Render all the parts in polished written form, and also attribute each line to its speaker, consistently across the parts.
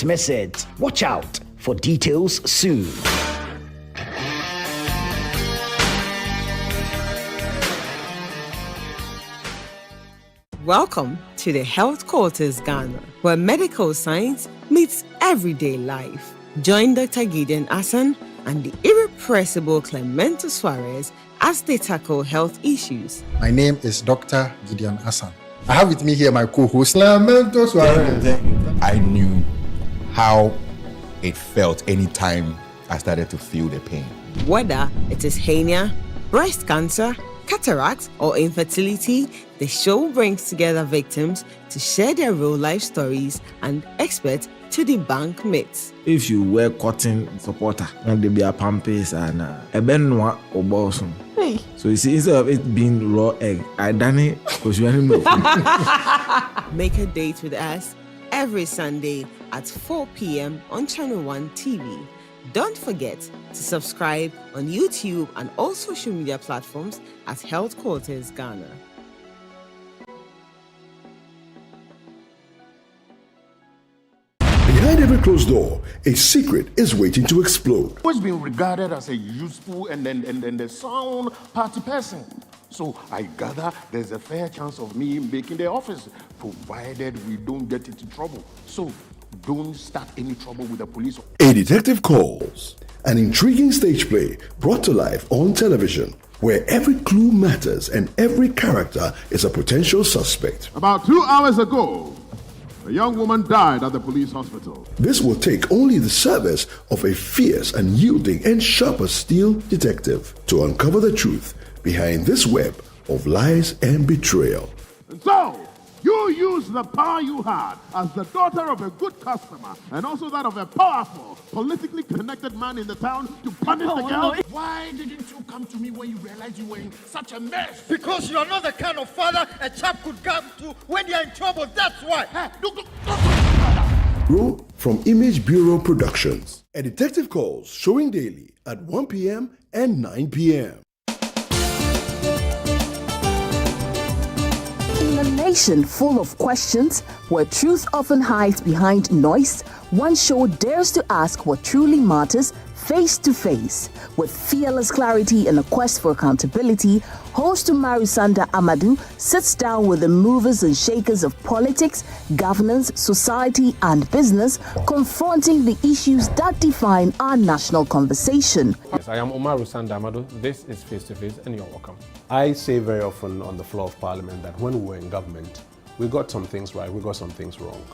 Speaker 1: Don't miss it. Watch out for details soon.
Speaker 2: Welcome to the Health Quarters Ghana, where medical science meets everyday life. Join Dr. Gideon Hassan and the irrepressible Clemento Suarez as they tackle health issues.
Speaker 3: My name is Dr. Gideon Hassan. I have with me here my co-host, Clemento Suarez.
Speaker 4: I knew how it felt anytime I started to feel the pain.
Speaker 2: Whether it is hernia, breast cancer, cataracts, or infertility, the show brings together victims to share their real life stories and experts to debunk myths.
Speaker 5: If you wear cotton supporter, and there be a pampers and a benwa or bosom. So you see, instead of it being raw egg, I done it because you already know.
Speaker 2: Make a date with us every Sunday at 4 p.m. on Channel 1 TV. Don't forget to subscribe on YouTube and all social media platforms at Health Quarters Ghana.
Speaker 6: Behind every closed door, a secret is waiting to explode.
Speaker 7: Always been regarded as a useful and a sound party person. So I gather there's a fair chance of me making the office, provided we don't get into trouble. So don't start any trouble with the police.
Speaker 6: A Detective Calls, an intriguing stage play brought to life on television, where every clue matters and every character is a potential suspect.
Speaker 7: About 2 hours ago, a young woman died at the police hospital.
Speaker 6: This will take only the service of a fierce and yielding and sharp as steel detective to uncover the truth behind this web of lies and betrayal.
Speaker 7: And so, you used the power you had as the daughter of a good customer and also that of a powerful, politically connected man in the town to punish the girl. Why didn't you come to me when you realized you were in such a mess?
Speaker 8: Because you are not the kind of father a chap could come to when they are in trouble. That's why.
Speaker 7: Hey, look.
Speaker 6: Grow from Image Bureau Productions. A Detective Calls, showing daily at 1 p.m. and 9 p.m.
Speaker 9: In a nation full of questions, where truth often hides behind noise, one show dares to ask what truly matters face to face. With fearless clarity and a quest for accountability, host Umaru Sanda Amadou sits down with the movers and shakers of politics, governance, society, and business, confronting the issues that define our national conversation.
Speaker 10: Yes, I am Umaru Sanda Amadou. This is Face to Face, and you're welcome.
Speaker 11: I say very often on the floor of Parliament that when we were in government, we got some things right, we got some things wrong.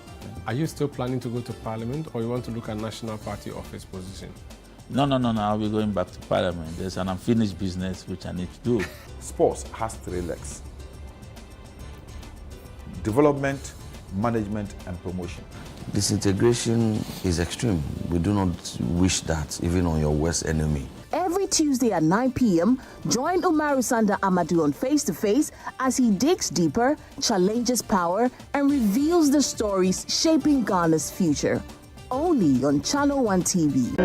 Speaker 10: Are you still planning to go to Parliament, or you want to look at National Party office position?
Speaker 12: No, I'll be going back to Parliament. There's an unfinished business which I need to do.
Speaker 13: Sports has 3 legs: development, management, and promotion.
Speaker 14: Disintegration is extreme. We do not wish that even on your worst enemy.
Speaker 9: Every Tuesday at 9 p.m., join Umaru Sanda Amadou on Face to Face as he digs deeper, challenges power, and reveals the stories shaping Ghana's future. Only on Channel 1 TV.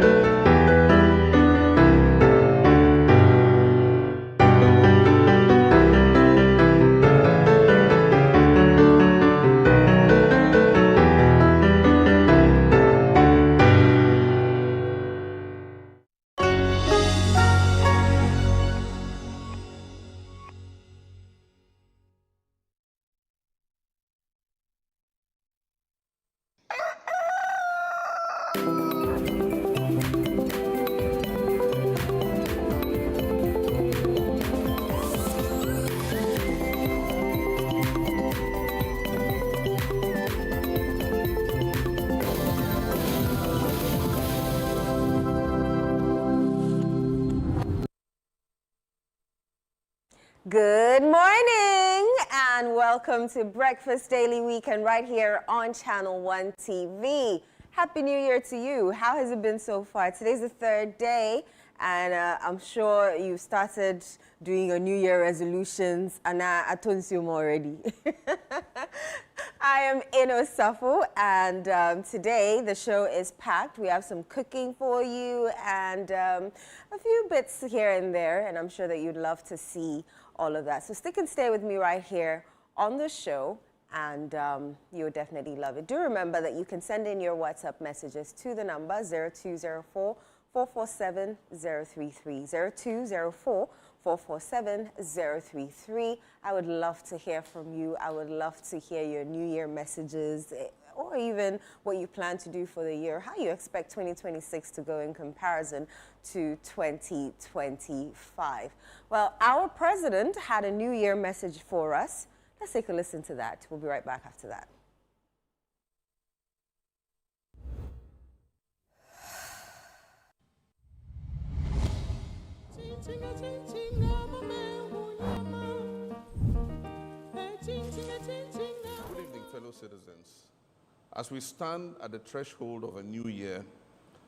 Speaker 15: Good morning and welcome to Breakfast Daily Weekend right here on Channel 1 TV. Happy New Year to you. How has it been so far? Today's the 3rd day and I'm sure you started doing your New Year resolutions and I told you already. I am Ino Safu and today the show is packed. We have some cooking for you and a few bits here and there, and I'm sure that you'd love to see all of that. So stick and stay with me right here on the show and you'll definitely love it. Do remember that you can send in your WhatsApp messages to the number 0204 447 033. 0204 447 033. I would love to hear from you. I would love to hear your New Year messages, or even what you plan to do for the year, how you expect 2026 to go in comparison to 2025. Well, our president had a New Year message for us. Let's take a listen to that. We'll be right back after that.
Speaker 16: Good evening, fellow citizens. As we stand at the threshold of a new year,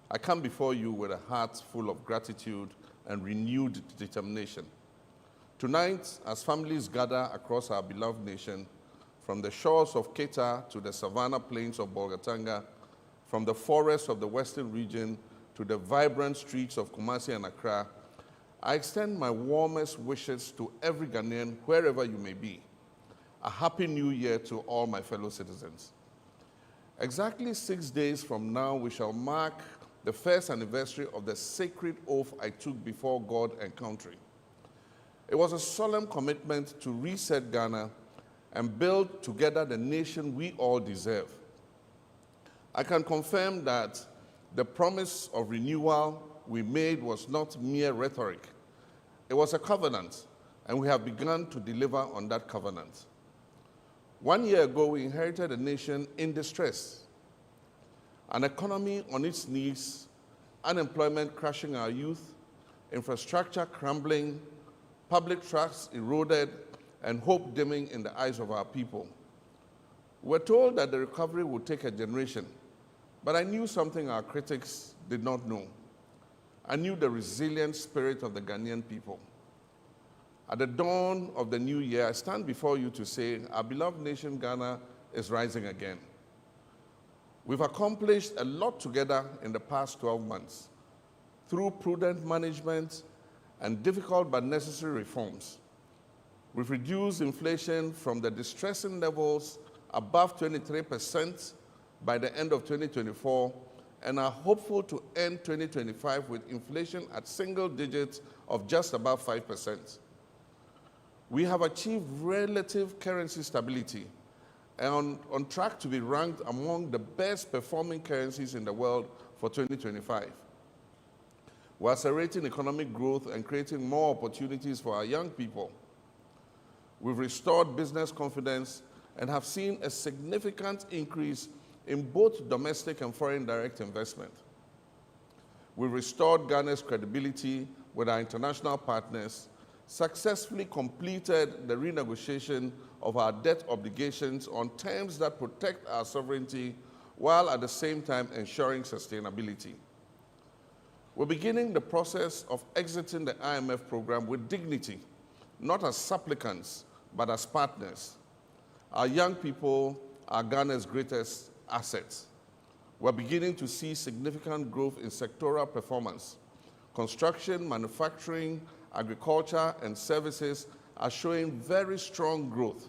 Speaker 16: I come before you with a heart full of gratitude and renewed determination. Tonight, as families gather across our beloved nation, from the shores of Keta to the savannah plains of Bolgatanga, from the forests of the western region to the vibrant streets of Kumasi and Accra, I extend my warmest wishes to every Ghanaian, wherever you may be. A happy new year to all my fellow citizens. Exactly 6 days from now, we shall mark the first anniversary of the sacred oath I took before God and country. It was a solemn commitment to reset Ghana and build together the nation we all deserve. I can confirm that the promise of renewal we made was not mere rhetoric. It was a covenant, and we have begun to deliver on that covenant. 1 year ago, we inherited a nation in distress, an economy on its knees, unemployment crushing our youth, infrastructure crumbling, public trust eroded, and hope dimming in the eyes of our people. We're told that the recovery would take a generation, but I knew something our critics did not know. I knew the resilient spirit of the Ghanaian people. At the dawn of the new year, I stand before you to say our beloved nation, Ghana, is rising again. We've accomplished a lot together in the past 12 months through prudent management and difficult but necessary reforms. We've reduced inflation from the distressing levels above 23% by the end of 2024 and are hopeful to end 2025 with inflation at single digits of just above 5%. We have achieved relative currency stability and on track to be ranked among the best performing currencies in the world for 2025. We're accelerating economic growth and creating more opportunities for our young people. We've restored business confidence and have seen a significant increase in both domestic and foreign direct investment. We've restored Ghana's credibility with our international partners, successfully completed the renegotiation of our debt obligations on terms that protect our sovereignty while at the same time ensuring sustainability. We're beginning the process of exiting the IMF program with dignity, not as supplicants, but as partners. Our young people are Ghana's greatest assets. We're beginning to see significant growth in sectoral performance. Construction, manufacturing, agriculture, and services are showing very strong growth.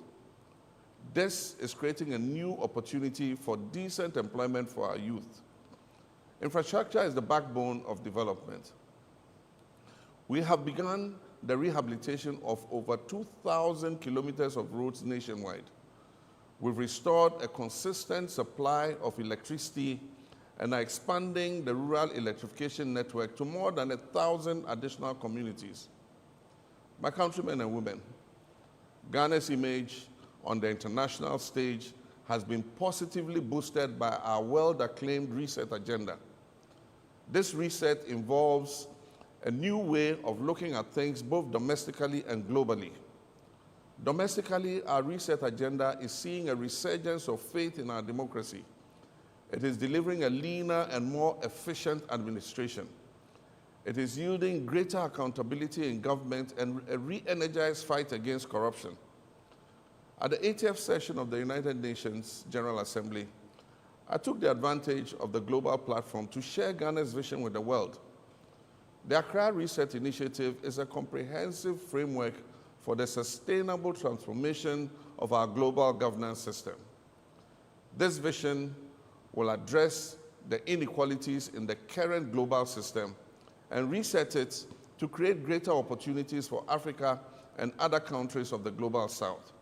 Speaker 16: This is creating a new opportunity for decent employment for our youth. Infrastructure is the backbone of development. We have begun the rehabilitation of over 2,000 kilometers of roads nationwide. We've restored a consistent supply of electricity and are expanding the rural electrification network to more than 1,000 additional communities. My countrymen and women, Ghana's image on the international stage has been positively boosted by our well-acclaimed reset agenda. This reset involves a new way of looking at things both domestically and globally. Domestically, our reset agenda is seeing a resurgence of faith in our democracy. It is delivering a leaner and more efficient administration. It is yielding greater accountability in government and a re-energized fight against corruption. At the 80th session of the United Nations General Assembly, I took the advantage of the global platform to share Ghana's vision with the world. The Accra Reset Initiative is a comprehensive framework for the sustainable transformation of our global governance system. This vision will address the inequalities in the current global system and reset it to create greater opportunities for Africa and other countries of the global south.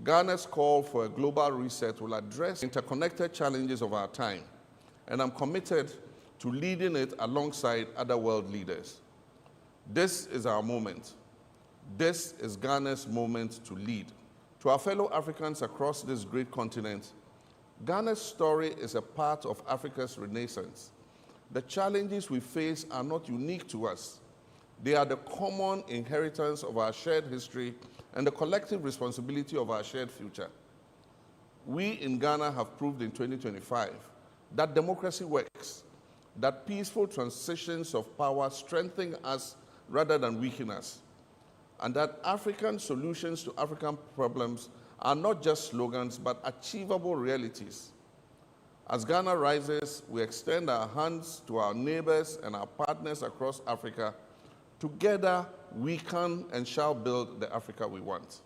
Speaker 16: Ghana's call for a global reset will address interconnected challenges of our time, and I'm committed to leading it alongside other world leaders. This is our moment. This is Ghana's moment to lead. To our fellow Africans across this great continent, Ghana's story is a part of Africa's renaissance. The challenges we face are not unique to us. They are the common inheritance of our shared history and the collective responsibility of our shared future. We in Ghana have proved in 2025 that democracy works, that peaceful transitions of power strengthen us rather than weaken us, and that African solutions to African problems are not just slogans, but achievable realities. As Ghana rises, we extend our hands to our neighbors and our partners across Africa. Together, we can and shall build the Africa we want.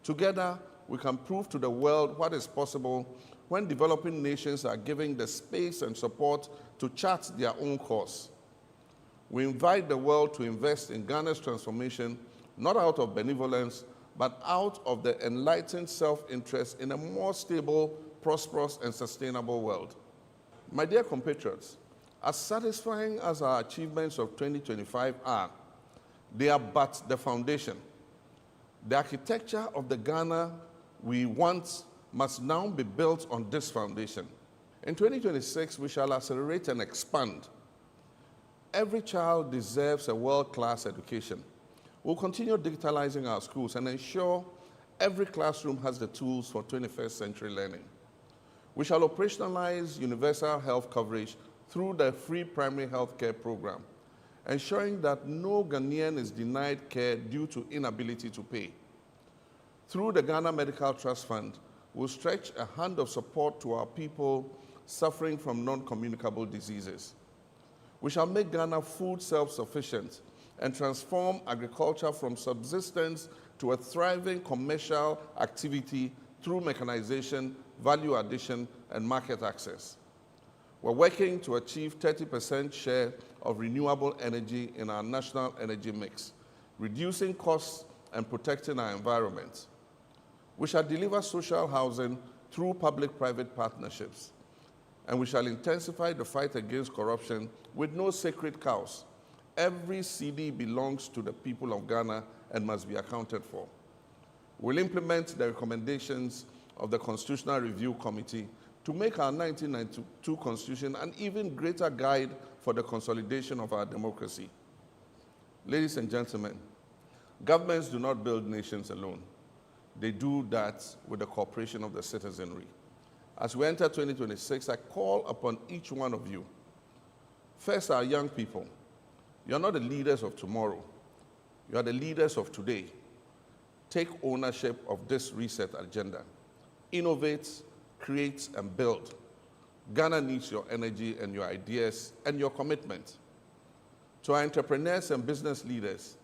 Speaker 16: Together, we can prove to the world what is possible when developing nations are given the space and support to chart their own course. We invite the world to invest in Ghana's transformation, not out of benevolence, but out of the enlightened self-interest in a more stable, prosperous, and sustainable world. My dear compatriots, as satisfying as our achievements of 2025 are, they are but the foundation. The architecture of the Ghana we want must now be built on this foundation. In 2026, we shall accelerate and expand. Every child deserves a world-class education. We'll continue digitalizing our schools and ensure every classroom has the tools for 21st century learning. We shall operationalize universal health coverage through the free primary health care program, ensuring that no Ghanaian is denied care due to inability to pay. Through the Ghana Medical Trust Fund, we'll stretch a hand of support to our people suffering from non-communicable diseases. We shall make Ghana food self-sufficient and transform agriculture from subsistence to a thriving commercial activity through mechanization, value addition, and market access. We're working to achieve 30% share of renewable energy in our national energy mix, reducing costs and protecting our environment. We shall deliver social housing through public-private partnerships, and we shall intensify the fight against corruption with no sacred cows. Every CD belongs to the people of Ghana and must be accounted for. We'll implement the recommendations of the Constitutional Review Committee to make our 1992 Constitution an even greater guide for the consolidation of our democracy. Ladies and gentlemen, governments do not build nations alone. They do that with the cooperation of the citizenry. As we enter 2026, I call upon each one of you. First, our young people. You are not the leaders of tomorrow. You are the leaders of today. Take ownership of this reset agenda. Innovate, create, and build. Ghana needs your energy and your ideas and your commitment. To our entrepreneurs and business leaders,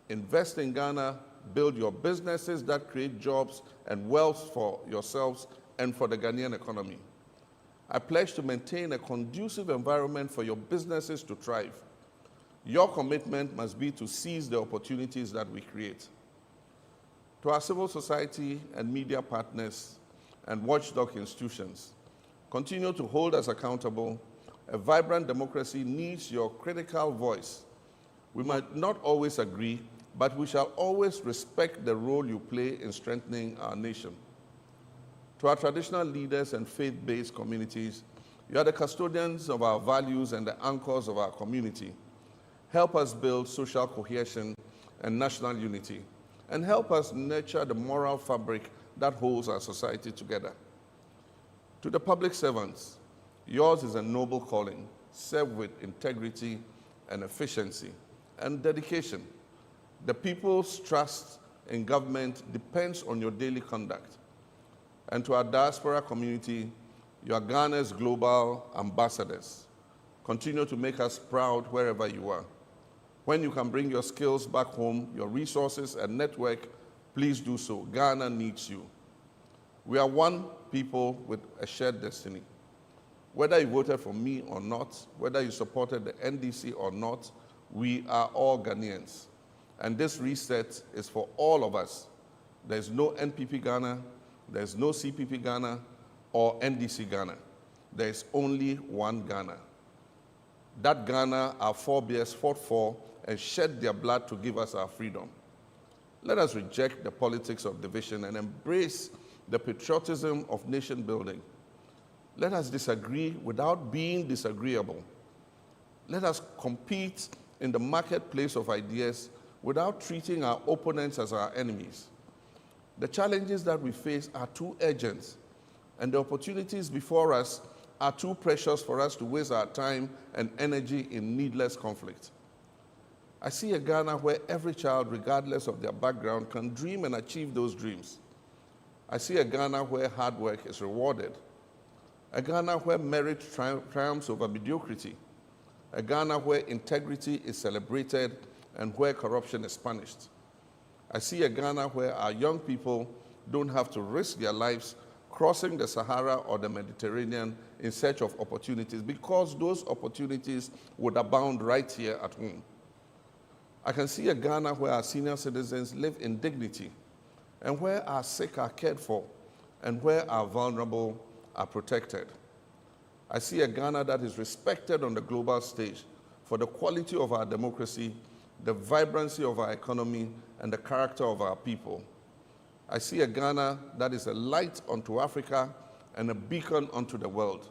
Speaker 16: invest in Ghana, build your businesses that create jobs and wealth for yourselves and for the Ghanaian economy. I pledge to maintain a conducive environment for your businesses to thrive. Your commitment must be to seize the opportunities that we create. To our civil society and media partners and watchdog institutions, continue to hold us accountable. A vibrant democracy needs your critical voice. We might not always agree, but we shall always respect the role you play in strengthening our nation. To our traditional leaders and faith-based communities, you are the custodians of our values and the anchors of our community. Help us build social cohesion and national unity, and help us nurture the moral fabric that holds our society together. To the public servants, yours is a noble calling. Serve with integrity and efficiency and dedication. The people's trust in government depends on your daily conduct. And to our diaspora community, you are Ghana's global ambassadors. Continue to make us proud wherever you are. When you can bring your skills back home, your resources and network, please do so. Ghana needs you. We are one people with a shared destiny. Whether you voted for me or not, whether you supported the NDC or not, we are all Ghanaians. And this reset is for all of us. There's no NPP Ghana, there's no CPP Ghana, or NDC Ghana. There's only one Ghana. That Ghana our forebears fought for and shed their blood to give us our freedom. Let us reject the politics of division and embrace the patriotism of nation building. Let us disagree without being disagreeable. Let us compete in the marketplace of ideas without treating our opponents as our enemies. The challenges that we face are too urgent, and the opportunities before us are too precious for us to waste our time and energy in needless conflict. I see a Ghana where every child, regardless of their background, can dream and achieve those dreams. I see a Ghana where hard work is rewarded. A Ghana where merit triumphs over mediocrity. A Ghana where integrity is celebrated and where corruption is punished. I see a Ghana where our young people don't have to risk their lives crossing the Sahara or the Mediterranean in search of opportunities, because those opportunities would abound right here at home. I can see a Ghana where our senior citizens live in dignity, and where our sick are cared for, and where our vulnerable are protected. I see a Ghana that is respected on the global stage for the quality of our democracy, the vibrancy of our economy, and the character of our people. I see a Ghana that is a light unto Africa and a beacon unto the world.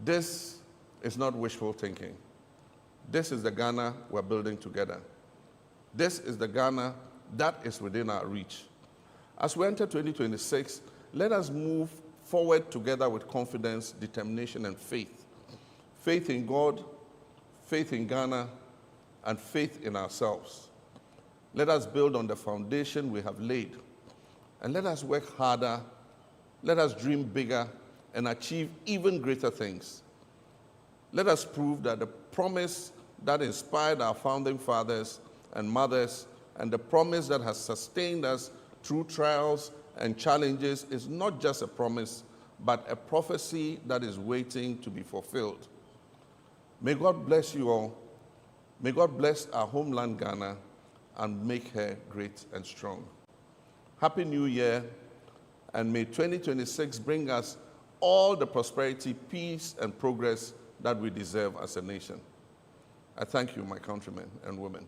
Speaker 16: This is not wishful thinking. This is the Ghana we're building together. This is the Ghana that is within our reach. As we enter 2026, let us move forward together with confidence, determination, and faith. Faith in God, faith in Ghana, and faith in ourselves. Let us build on the foundation we have laid, and let us work harder, let us dream bigger, and achieve even greater things. Let us prove that the promise that inspired our founding fathers and mothers, and the promise that has sustained us through trials and challenges is not just a promise, but a prophecy that is waiting to be fulfilled. May God bless you all. May God bless our homeland, Ghana, and make her great and strong. Happy New Year, and may 2026 bring us all the prosperity, peace, and progress that we deserve as a nation. I thank you, my countrymen and women.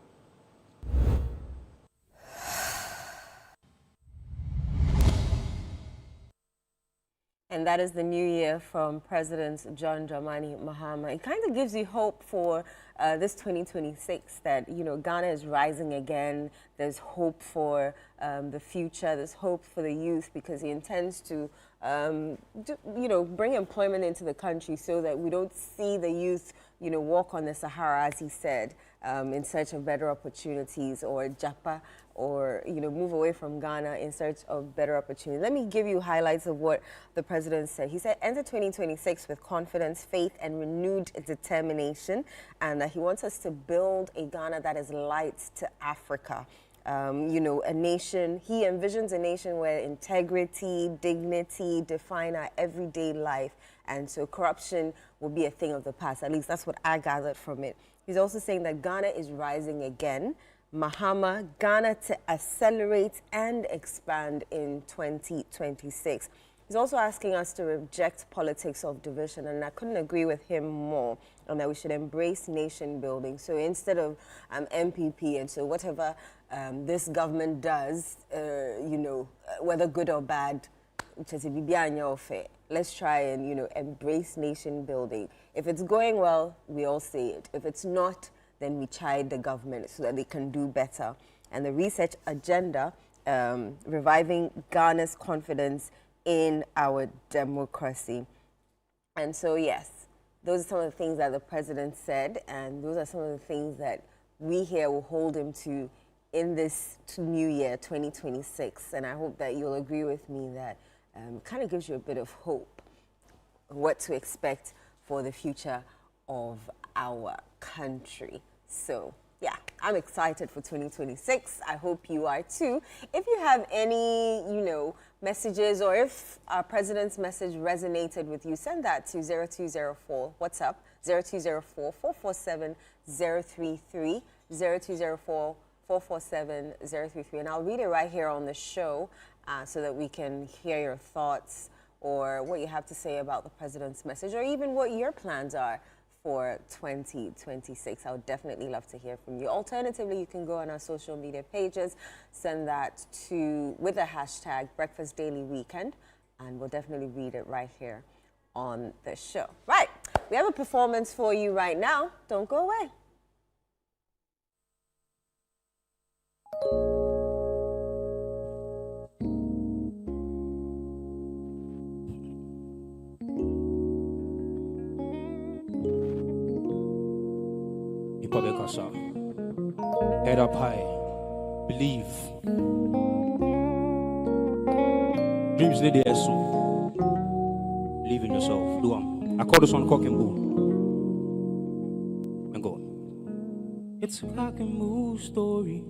Speaker 15: And that is the new year from President John Dramani Mahama. It kind of gives you hope for this 2026 that, you know, Ghana is rising again. There's hope for the future. There's hope for the youth, because he intends to, you know, bring employment into the country so that we don't see the youth, you know, walk on the Sahara, as he said, in search of better opportunities, or Japa, or, you know, move away from Ghana in search of better opportunities. Let me give you highlights of what the president said. He said, enter 2026 with confidence, faith, and renewed determination, and that he wants us to build a Ghana that is light to Africa. You know, a nation, he envisions a nation where integrity, dignity define our everyday life, and so corruption will be a thing of the past. At least that's what I gathered from it. He's also saying that Ghana is rising again. Mahama, Ghana to accelerate and expand in 2026. He's also asking us to reject politics of division, and I couldn't agree with him more, and that we should embrace nation building. So instead of MPP, and so whatever this government does, you know, whether good or bad, let's try and, you know, embrace nation building. If it's going well, we all say it. If it's not, then we chide the government so that they can do better. And the research agenda, reviving Ghana's confidence in our democracy. And so, yes, those are some of the things that the president said, and those are some of the things that we here will hold him to in this new year, 2026. And I hope that you'll agree with me that kind of gives you a bit of hope what to expect for the future of our country. So, yeah, I'm excited for 2026. I hope you are too. If you have any, messages, or if our president's message resonated with you, send that to 0204. What's up? 0204-447-033, 0204-447-033. And I'll read it right here on the show so that we can hear your thoughts or what you have to say about the president's message, or even what your plans are for 2026. I would definitely love to hear from you. Alternatively, you can go on our social media pages, send that with the hashtag Breakfast Daily Weekend, and we'll definitely read it right here on the show. Right, we have a performance for you right now. Don't go away.
Speaker 17: Head up high, believe. Dreams need the soon. Believe in yourself. Do them. I call this one cock and bull. And go. It's a cock and bull story.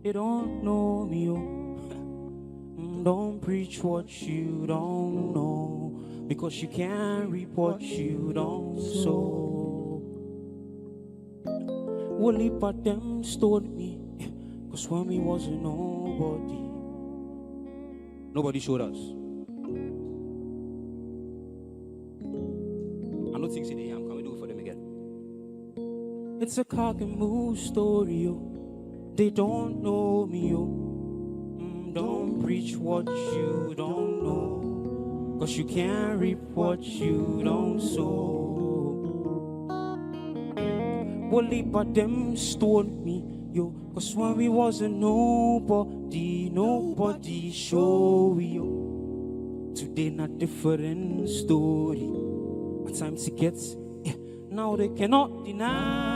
Speaker 17: They don't know me. Don't preach what you don't know, because you can't reap what you don't sow. Well, heap of them stole me, cause when we wasn't nobody showed us. I don't think they am. Can we do it for them again? It's a cock and bull story, yo. They don't know me, yo. Don't preach what you don't know, cause you can't reap what you don't sow. Well, but them stole me, yo, cause when we wasn't nobody show we, yo. Today not different story. At times it gets, now they cannot deny.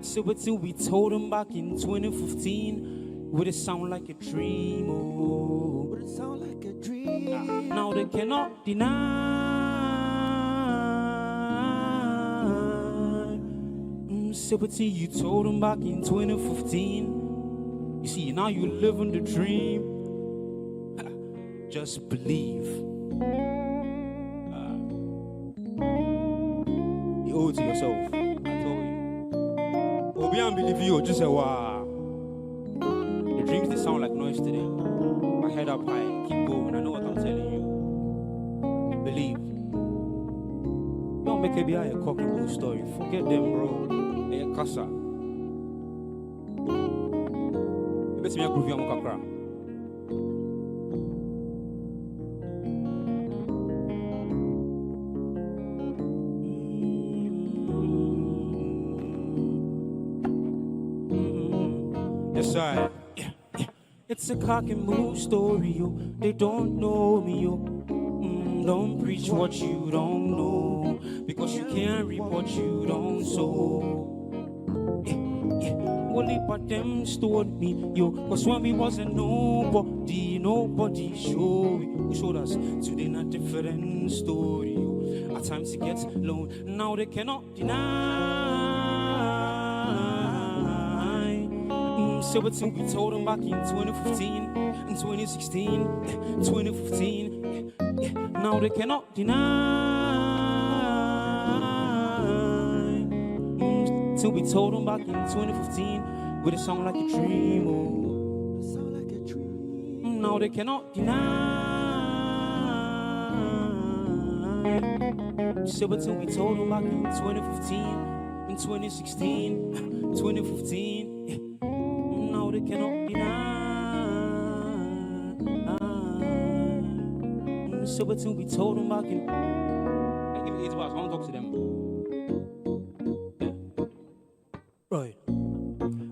Speaker 17: So until we told them back in 2015, would it sound like a dream? Oh, would it sound like a dream? Now they cannot deny. Sympathy, you told them back in 2015. You see, now you live in the dream. Just believe. You owe it to yourself. I told you. Obi and believe you, just say wow. The dreams, they sound like noise today. My head up high, keep going. I know what I'm telling you. Believe. Don't make it be a cock and bull story. Forget them, bro. Hey, Kasa. You better be a groovy on Kakra. Yes, I. It's a cock and bull story, yo. They don't know me, yo. Don't preach what you don't know, because you can't reap what you don't sow. Well, but them stole me, yo, cause when we wasn't nobody showed. Who showed us? Today not different story, yo. At times it gets low, now they cannot deny. So it's we told them back in 2015, in 2016, 2015. Now they cannot deny. Till we told them back in 2015, with a song like a dream, oh. Sound like a dream. Now they cannot deny. So until we told them back in 2015, in 2016, 2015, now they cannot deny. So until we told them back in, I give it 8 bars, I want to talk to them. Right.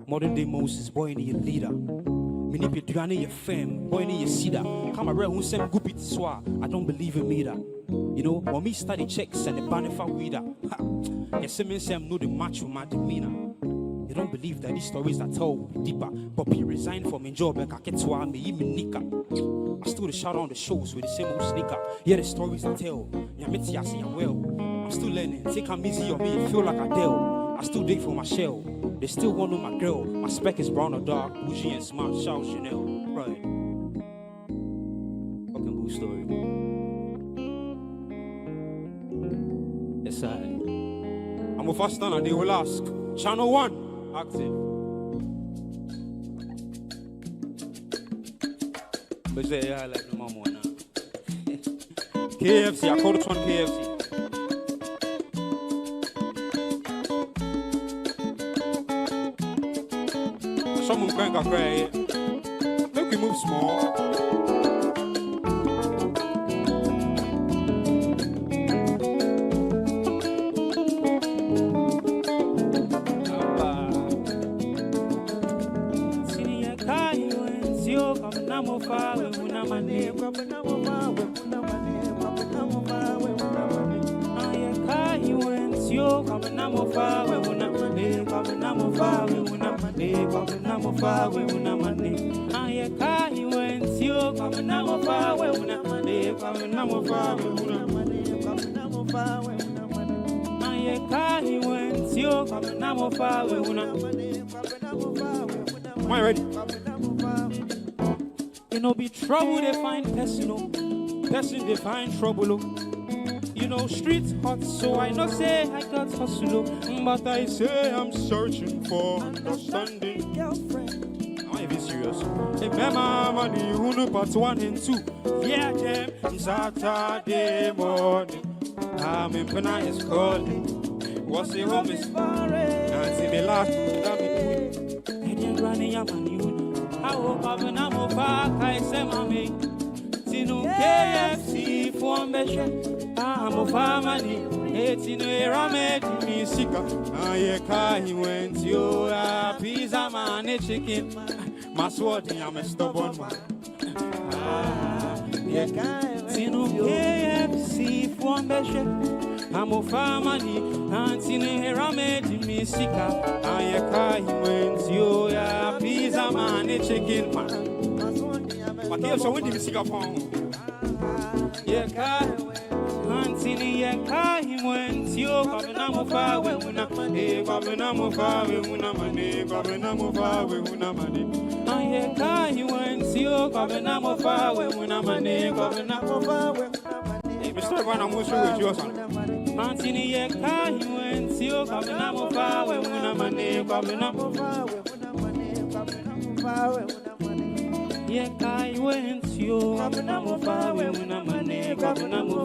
Speaker 17: Modern day Moses, boy, need a leader. Manipulate Duane, your fam, boy, need a cedar. Come around who send goopy to swar. I don't believe in me that. You know, when me study checks and the banner for weeder. Yes, I Sam know the match with my demeanor. You don't believe that these stories are told deeper. But he resigned from a job like I get to me, even Nika. I still the shout on the shows with the same old sneaker. Yeah, the stories I tell. Yamiti, I see I'm well. I'm still learning. Take I'm easy on me, feel like Adele. I still dig for my shell. They still want to know my girl. My spec is brown or dark, bougie and smart. Shout Chanel. Right. Fucking boo story. Yes, I'm a fast and they will ask. Channel 1, active. But say, yeah, I like no more now. KFC, I call this one KFC. Someone crank a cry. Make we move small. Am I ready? You know, be trouble they find personal. Person they find trouble. You know, streets hot, so I not say I got hustle. But I say I'm searching for understanding. Girlfriend. Am I even serious? Remember money, who know part 1 and 2. Yeah, them, it's Saturday morning. I'm in Pena is calling. What's the home is for it? And see me last, let me do it. And you're running your money. I hope I'm a back, I say, mommy. Tino KFC for me. I'm a family. It's in a ramen, me sick. I went to a pizza man, a chicken. My sword, I'm a stubborn man. Tino KFC for me. I'm a family, and in a ramen, me sick. I went to a pizza man, a chicken man. But here's what the sick upon. Yeah, Antini Yakai went you, Babanamo we una, Babanamo una money, Babanamo we una money. Ayakai went you, Babanamo we una money, Babanamo. Mr. Van, I'm with you, son. Antini Yakai went you, Babanamo we una money, Babanamo. Yakai went you, Babanamo we una money, Babanamo.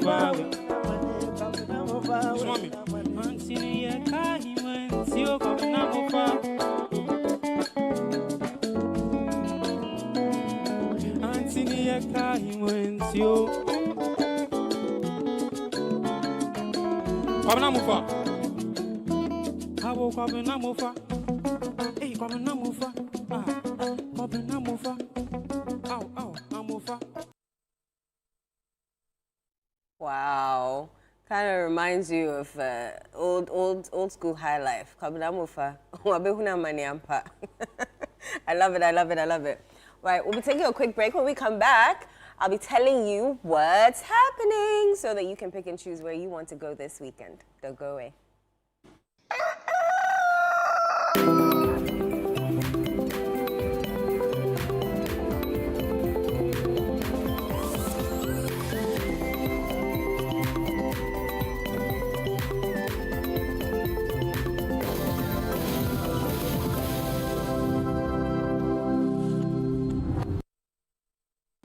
Speaker 17: Swami, Antini Yakai went you, Babanamo. Antini Yakai went you. Babanamo. I woke up in Namufa. Hey, Babanamo. Babanamo.
Speaker 15: Wow, kind of reminds you of old school high life. I love it. Right, we'll be taking a quick break. When we come back, I'll be telling you what's happening so that you can pick and choose where you want to go this weekend. Don't go away.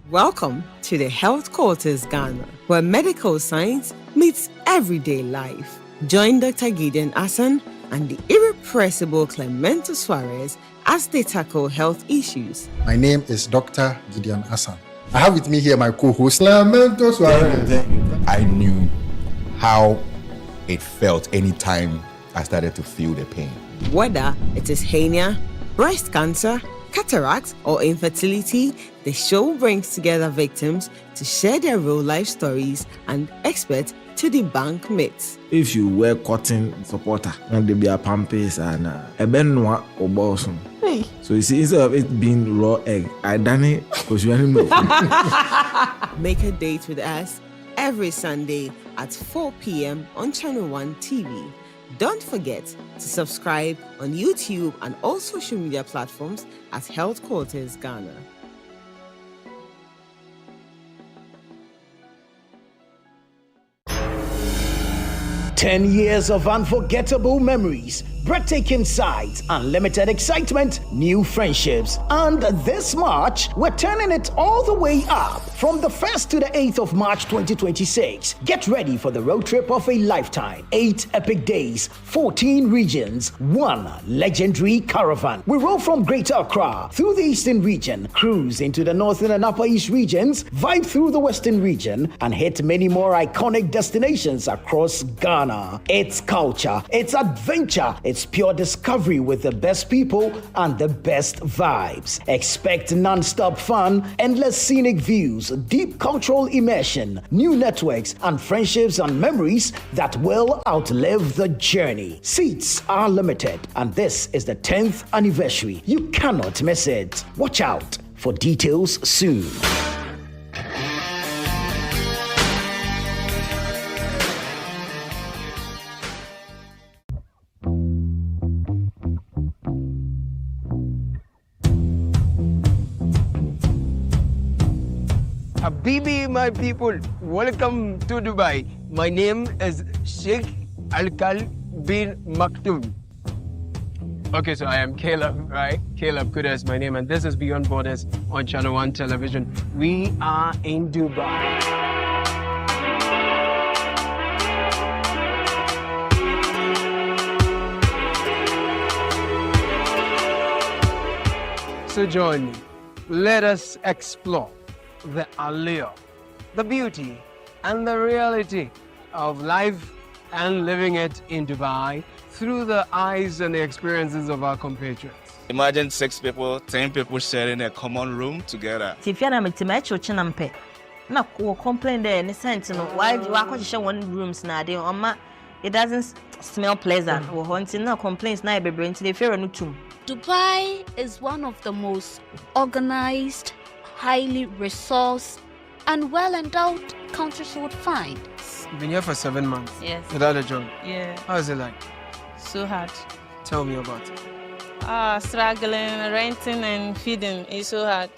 Speaker 2: Welcome to the Health Quarters Ghana, where medical science meets everyday life. Join Dr. Gideon Hassan and the irrepressible Clemento Suarez as they tackle health issues.
Speaker 3: My name is Dr. Gideon Hassan. I have with me here my co-host, Clemento Suarez.
Speaker 4: I knew how it felt anytime I started to feel the pain.
Speaker 2: Whether it is hernia, breast cancer, cataract, or infertility, the show brings together victims to share their real-life stories and experts to debunk myths.
Speaker 5: If you wear cotton supporter, and there be a pampers and a benwa or balsam. So you see, instead of it being raw egg, I done it because you know.
Speaker 2: Make a date with us every Sunday at 4 p.m. on Channel 1 TV. Don't forget to subscribe on YouTube and all social media platforms at Health Quarters Ghana.
Speaker 1: 10 years of unforgettable memories, breathtaking sights, unlimited excitement, new friendships. And this March, we're turning it all the way up. From the 1st to the 8th of March 2026, get ready for the road trip of a lifetime. 8 epic days, 14 regions, 1 legendary caravan. We roll from Greater Accra through the Eastern region, cruise into the Northern and Upper East regions, vibe through the Western region, and hit many more iconic destinations across Ghana. It's culture, it's adventure, it's pure discovery with the best people and the best vibes. Expect non-stop fun, endless scenic views, deep cultural immersion, new networks, and friendships and memories that will outlive the journey. Seats are limited, and this is the 10th anniversary. You cannot miss it. Watch out for details soon.
Speaker 18: Habibi, my people, welcome to Dubai. My name is Sheikh Alkal bin Maktoum. Okay, so I am Caleb, right? Caleb Kuda is my name, and this is Beyond Borders on Channel 1 Television. We are in Dubai. So join me. Let us explore the allure, the beauty, and the reality of life and living it in Dubai through the eyes and the experiences of our compatriots.
Speaker 19: Imagine 6 people, 10 people sharing a common room together.
Speaker 20: If you're not a na complain there in the sense, why do you share one rooms now? It doesn't smell pleasant. Or hunting no complaints now be bring to the fair no too.
Speaker 21: Dubai is one of the most organized, highly resourced, and well-endowed countries you would find.
Speaker 18: You've been here for 7 months.
Speaker 20: Yes.
Speaker 18: Without a job.
Speaker 20: Yeah.
Speaker 18: How is it like?
Speaker 20: So hard.
Speaker 18: Tell me about it.
Speaker 20: Struggling, renting and feeding is so hard.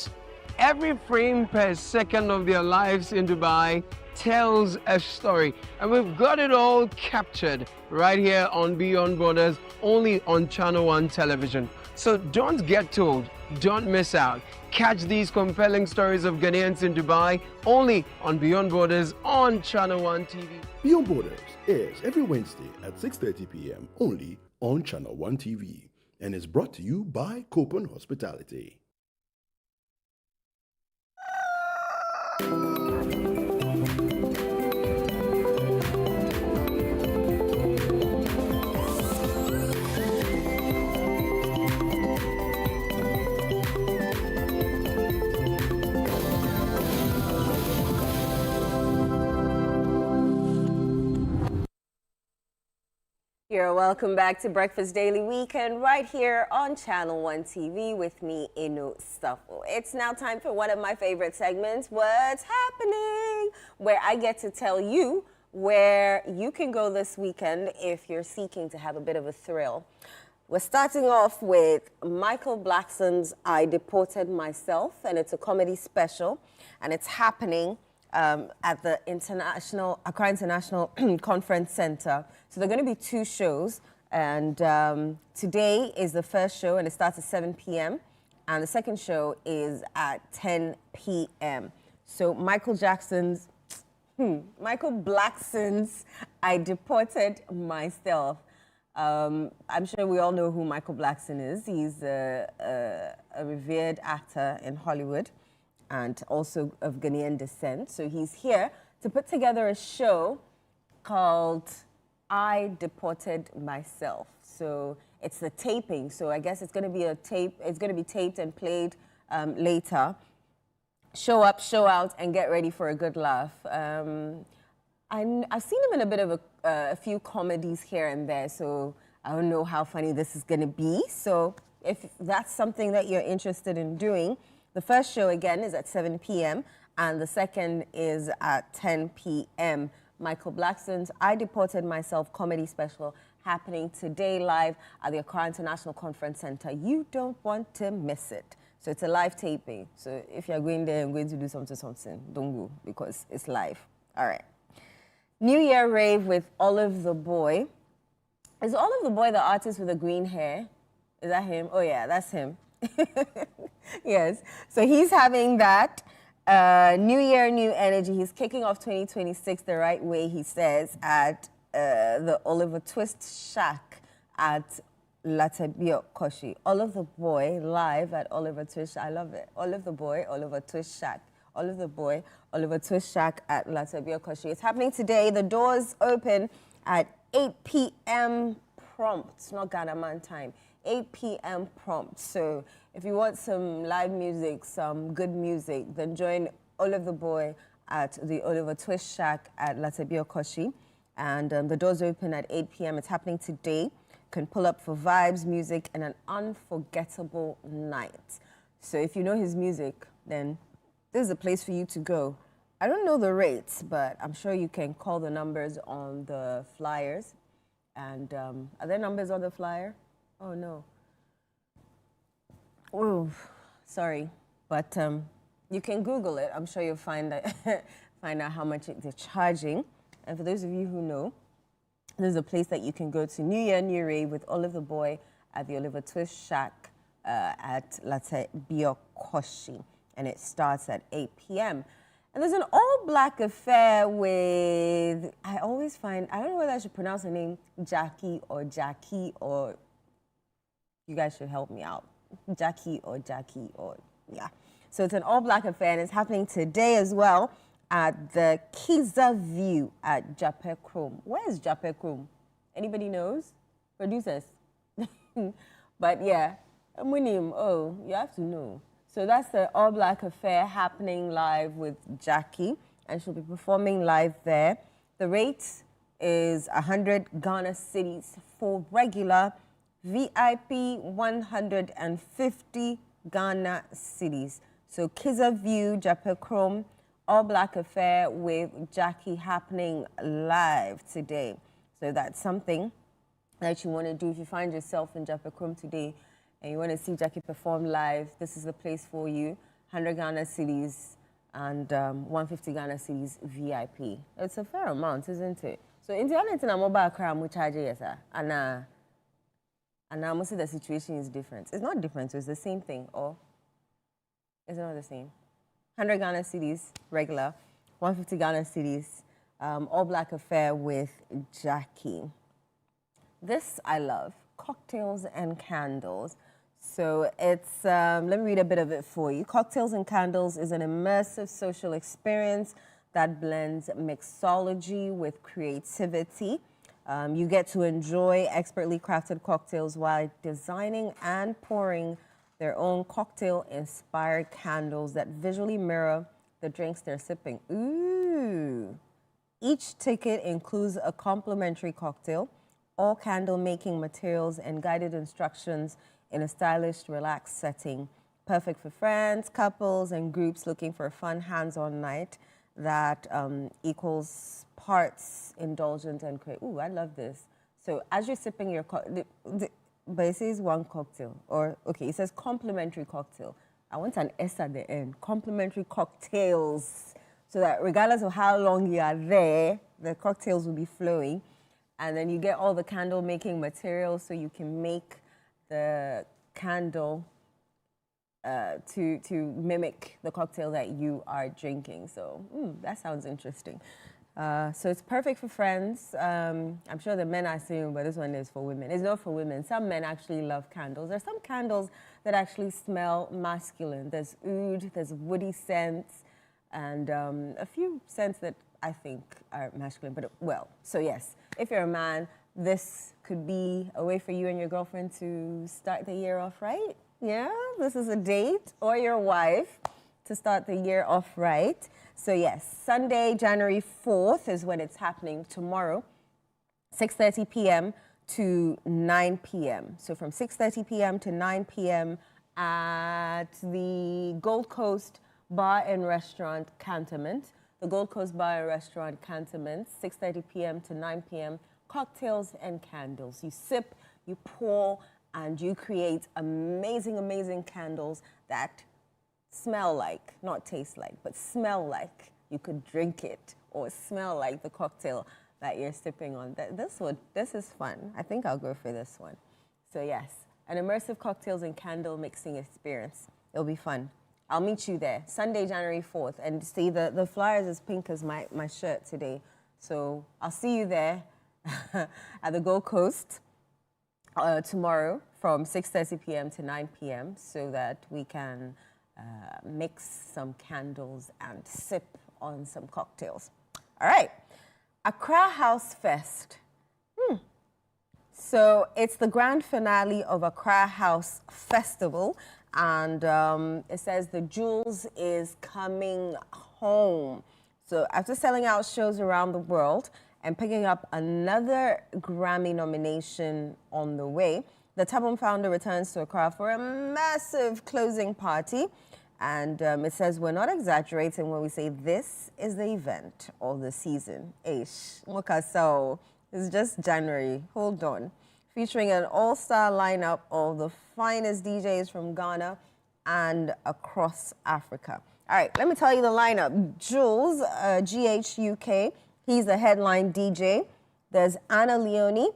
Speaker 18: Every frame per second of their lives in Dubai tells a story, and we've got it all captured right here on Beyond Borders, only on Channel 1 Television. So don't get told, don't miss out. Catch these compelling stories of Ghanaians in Dubai only on Beyond Borders on Channel 1 TV.
Speaker 6: Beyond Borders airs every Wednesday at 6:30 p.m. only on Channel 1 TV and is brought to you by Copen Hospitality.
Speaker 15: You're welcome back to Breakfast Daily Weekend right here on Channel 1 TV with me, Inu Stuffle. It's now time for one of my favorite segments, What's Happening?, where I get to tell you where you can go this weekend if you're seeking to have a bit of a thrill. We're starting off with Michael Blackson's I Deported Myself, and it's a comedy special, and it's happening at the Accra International Conference Center. So there are going to be 2 shows, and today is the first show, and it starts at 7 p.m., and the second show is at 10 p.m. So Michael Blackson's I Deported Myself. I'm sure we all know who Michael Blackson is. He's a revered actor in Hollywood and also of Ghanaian descent. So he's here to put together a show called I Deported Myself. So it's the taping. So I guess it's going to be a tape. It's going to be taped and played later. Show up, show out, and get ready for a good laugh. I've seen him in a bit of a few comedies here and there, so I don't know how funny this is going to be. So if that's something that you're interested in doing, the first show, again, is at 7 p.m., and the second is at 10 p.m. Michael Blackson's I Deported Myself comedy special happening today live at the Accra International Conference Center. You don't want to miss it. So it's a live taping. So if you're going there and going to do something, don't go because it's live. All right. New Year rave with Olive the Boy. Is Olive the Boy the artist with the green hair? Is that him? Oh yeah, that's him. Yes. So he's having that. New Year, new energy. He's kicking off 2026 the right way, he says, at the Oliver Twist Shack at Latebio Koshi. Olive the Boy live at Oliver Twist. I love it. Olive the Boy, Oliver Twist Shack. Olive the Boy, Oliver Twist Shack at Latebio Koshi. It's happening today. The doors open at 8 p.m. prompt, not Ghana man time. 8 p.m. prompt. So if you want some live music, some good music, then join Olive the Boy at the Oliver Twist Shack at Latebio Koshi. And the doors open at 8 p.m. It's happening today. You can pull up for vibes, music, and an unforgettable night. So if you know his music, then this is a place for you to go. I don't know the rates, but I'm sure you can call the numbers on the flyers. And are there numbers on the flyer? Oh, no. Oh, sorry. But you can Google it. I'm sure you'll find out how much they're charging. And for those of you who know, there's a place that you can go to. New Year, New Rave with Olive the Boy at the Oliver Twist Shack at Latebio Koshi. And it starts at 8 p.m. And there's an all-black affair with, I always find, I don't know whether I should pronounce the name Jackie, or you guys should help me out. Jackie, or yeah. So it's an all-black affair, and it's happening today as well at the Kiza View at Jape Chrome. Where is Jape Chrome? Anybody knows? Producers. But yeah, oh, you have to know. So that's the all-black affair happening live with Jackie, and she'll be performing live there. The rate is 100 Ghana cedis for regular, VIP 150 Ghana cedis. So Kiza View, Jape Chrome, all-black affair with Jackie happening live today. So that's something that you want to do if you find yourself in Jape Chrome today and you want to see Jackie perform live. This is the place for you. 100 Ghana cedis and 150 Ghana cedis VIP. It's a fair amount, isn't it? So in the other mobile crowd, we charge yes, sir. And I must say the situation is different. It's not different, so it's the same thing, or is it not the same? 100 Ghana cedis, regular, 150 Ghana cedis, all-black affair with Jackie. This I love, cocktails and candles. So it's, let me read a bit of it for you. Cocktails and Candles is an immersive social experience that blends mixology with creativity. You get to enjoy expertly crafted cocktails while designing and pouring their own cocktail-inspired candles that visually mirror the drinks they're sipping. Ooh. Each ticket includes a complimentary cocktail, all candle-making materials, and guided instructions in a stylish, relaxed setting. Perfect for friends, couples, and groups looking for a fun, hands-on night that equals parts indulgent and creative. Ooh, I love this. So as you're sipping your but it says one cocktail, or, okay, it says complimentary cocktail. I want an S at the end. Complimentary cocktails. So that regardless of how long you are there, the cocktails will be flowing. And then you get all the candle making materials so you can make the candle to mimic the cocktail that you are drinking. So that sounds interesting. So it's perfect for friends. I'm sure the men are saying, but this one is for women. It's not for women. Some men actually love candles. There's some candles that actually smell masculine. There's oud, there's woody scents, and a few scents that I think are masculine. But well, so yes, if you're a man, this could be a way for you and your girlfriend to start the year off right. Yeah, this is a date, or your wife, to start the year off right. So yes, Sunday, January 4th is when it's happening, tomorrow, 6:30 p.m. to 9 p.m. So from 6:30 p.m. to 9 p.m. at the Gold Coast Bar and Restaurant Cantonment. The Gold Coast Bar and Restaurant Cantonment, 6:30 p.m. to 9 p.m. Cocktails and candles. You sip, you pour, and you create amazing, amazing candles that smell like, not taste like, but smell like you could drink it or smell like the cocktail that you're sipping on. This is fun. I think I'll go for this one. So yes, an immersive cocktails and candle mixing experience. It'll be fun. I'll meet you there, Sunday, January 4th. And see, the flyer is as pink as my shirt today. So I'll see you there at the Gold Coast tomorrow from 6:30 p.m. to 9 p.m. so that we can mix some candles and sip on some cocktails. All right, Accra House Fest. So it's the grand finale of Accra House Festival, and it says the Jewels is coming home. So after selling out shows around the world and picking up another Grammy nomination on the way, the Tabum founder returns to Accra for a massive closing party. And it says we're not exaggerating when we say this is the event or the season. So it's just January. Hold on. Featuring an all-star lineup of the finest DJs from Ghana and across Africa. All right, let me tell you the lineup. Jules, GHUK, he's the headline DJ. There's Anna Leone,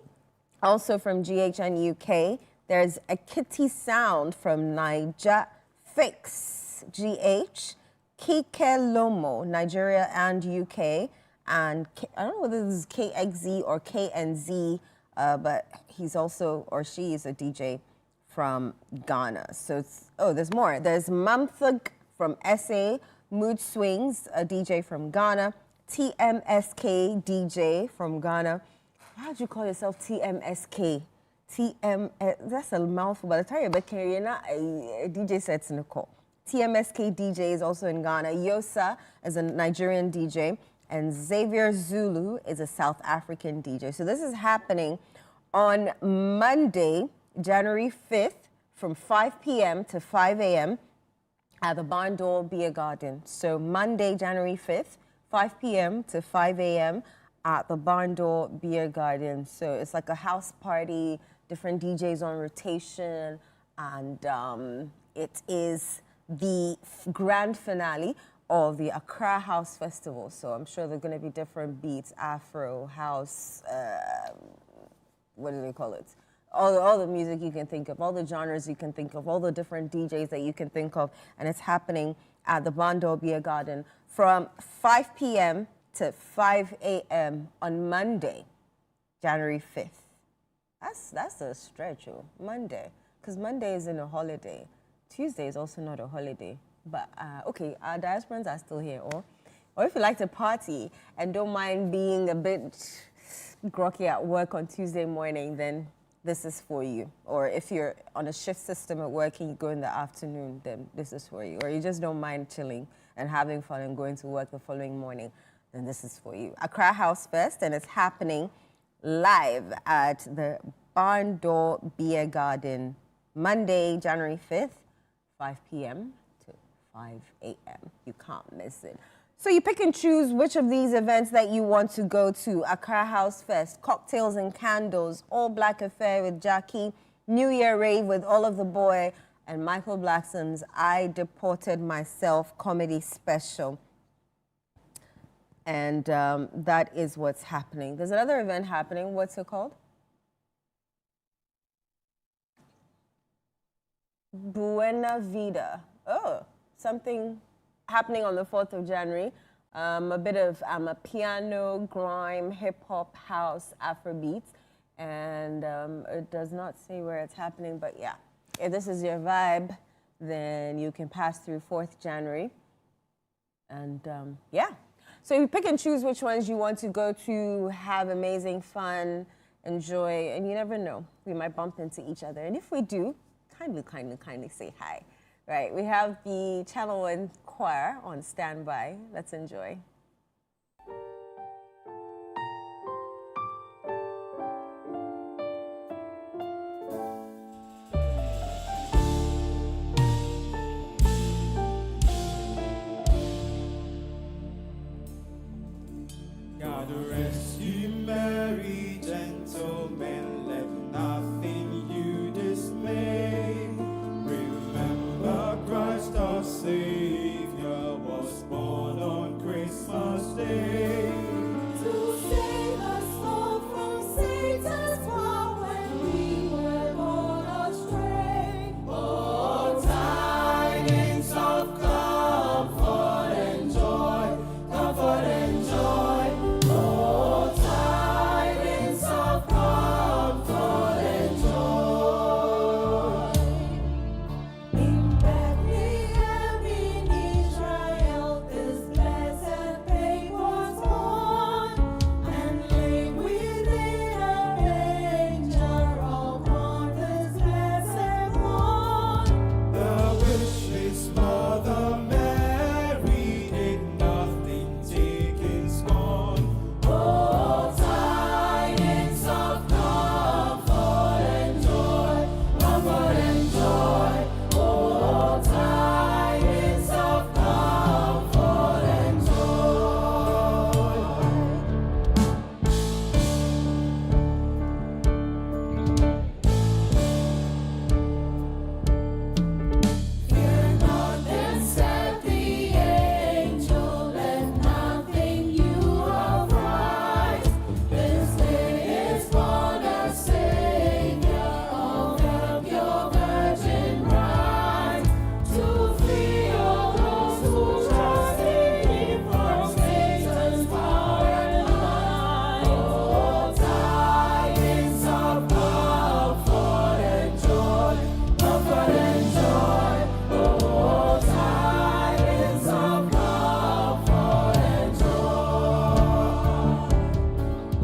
Speaker 15: also from GHN UK. There's Akiti Sound from Niger, Fix, GH, Kike Lomo, Nigeria and UK, and I don't know whether this is KXZ or KNZ, but he's also, or she is a DJ from Ghana. So it's, there's more. There's Mamthug from SA, Mood Swings, a DJ from Ghana, TMSK DJ from Ghana. How'd you call yourself TMSK? That's a mouthful. By the time you're back here, you're not a DJ sets in the call. TMSK DJ is also in Ghana. Yosa is a Nigerian DJ. And Xavier Zulu is a South African DJ. So this is happening on Monday, January 5th, from 5 p.m. to 5 a.m. at the Barn Door Beer Garden. So Monday, January 5th, 5 p.m. to 5 a.m. at the Barn Door Beer Garden. So it's like a house party, different DJs on rotation, and it is the grand finale of the Accra House Festival. So I'm sure there are going to be different beats, Afro, house, what do they call it? All the music you can think of, all the genres you can think of, all the different DJs that you can think of. And it's happening at the Bando Beer Garden from 5 p.m. to 5 a.m. on Monday, January 5th. That's a stretch, Monday, because Monday isn't a holiday. Tuesday is also not a holiday. But, okay, our diasporans are still here. Or if you like to party and don't mind being a bit groggy at work on Tuesday morning, then this is for you. Or if you're on a shift system at work and you go in the afternoon, then this is for you. Or you just don't mind chilling and having fun and going to work the following morning, then this is for you. Accra House Fest, and it's happening live at the Barn Door Beer Garden, Monday, January 5th, 5 p.m. to 5 a.m. You can't miss it. So you pick and choose which of these events that you want to go to. Accra House Fest, Cocktails and Candles, All Black Affair with Jackie, New Year Rave with All of the Boy, and Michael Blackson's I Deported Myself comedy special. And that is what's happening. There's another event happening. What's it called? Buena Vida. Oh, something happening on the 4th of January. A bit of piano, grime, hip-hop, house, Afrobeats. And it does not say where it's happening, but yeah. If this is your vibe, then you can pass through 4th January. And yeah. So you pick and choose which ones you want to go to, have amazing fun, enjoy, and you never know. We might bump into each other. And if we do, kindly say hi. Right, we have the Channel 1 choir on standby. Let's enjoy.
Speaker 8: God rest ye merry gentlemen, let nothing you dismay. Remember Christ our Savior was born on Christmas Day.
Speaker 22: To save us all from Satan's power when we were born astray. Oh, tidings of comfort and joy, comfort and joy. Oh, tidings of comfort and joy. In Bethlehem in Israel, this blessed babe was born, and laid within a manger upon this blessed morn.
Speaker 8: The wishes Mother Mary did nothing take in scorn.
Speaker 22: Oh, tidings of comfort and joy, comfort and joy. Oh, tidings of comfort and Fear not, then said the angel, let nothing you affright. This day is born a Savior of the pure Virgin bride, to free all those who trust in Him from Satan's power and lie. Oh, tidings of comfort and joy, comfort and joy. Oh, tidings of comfort and joy.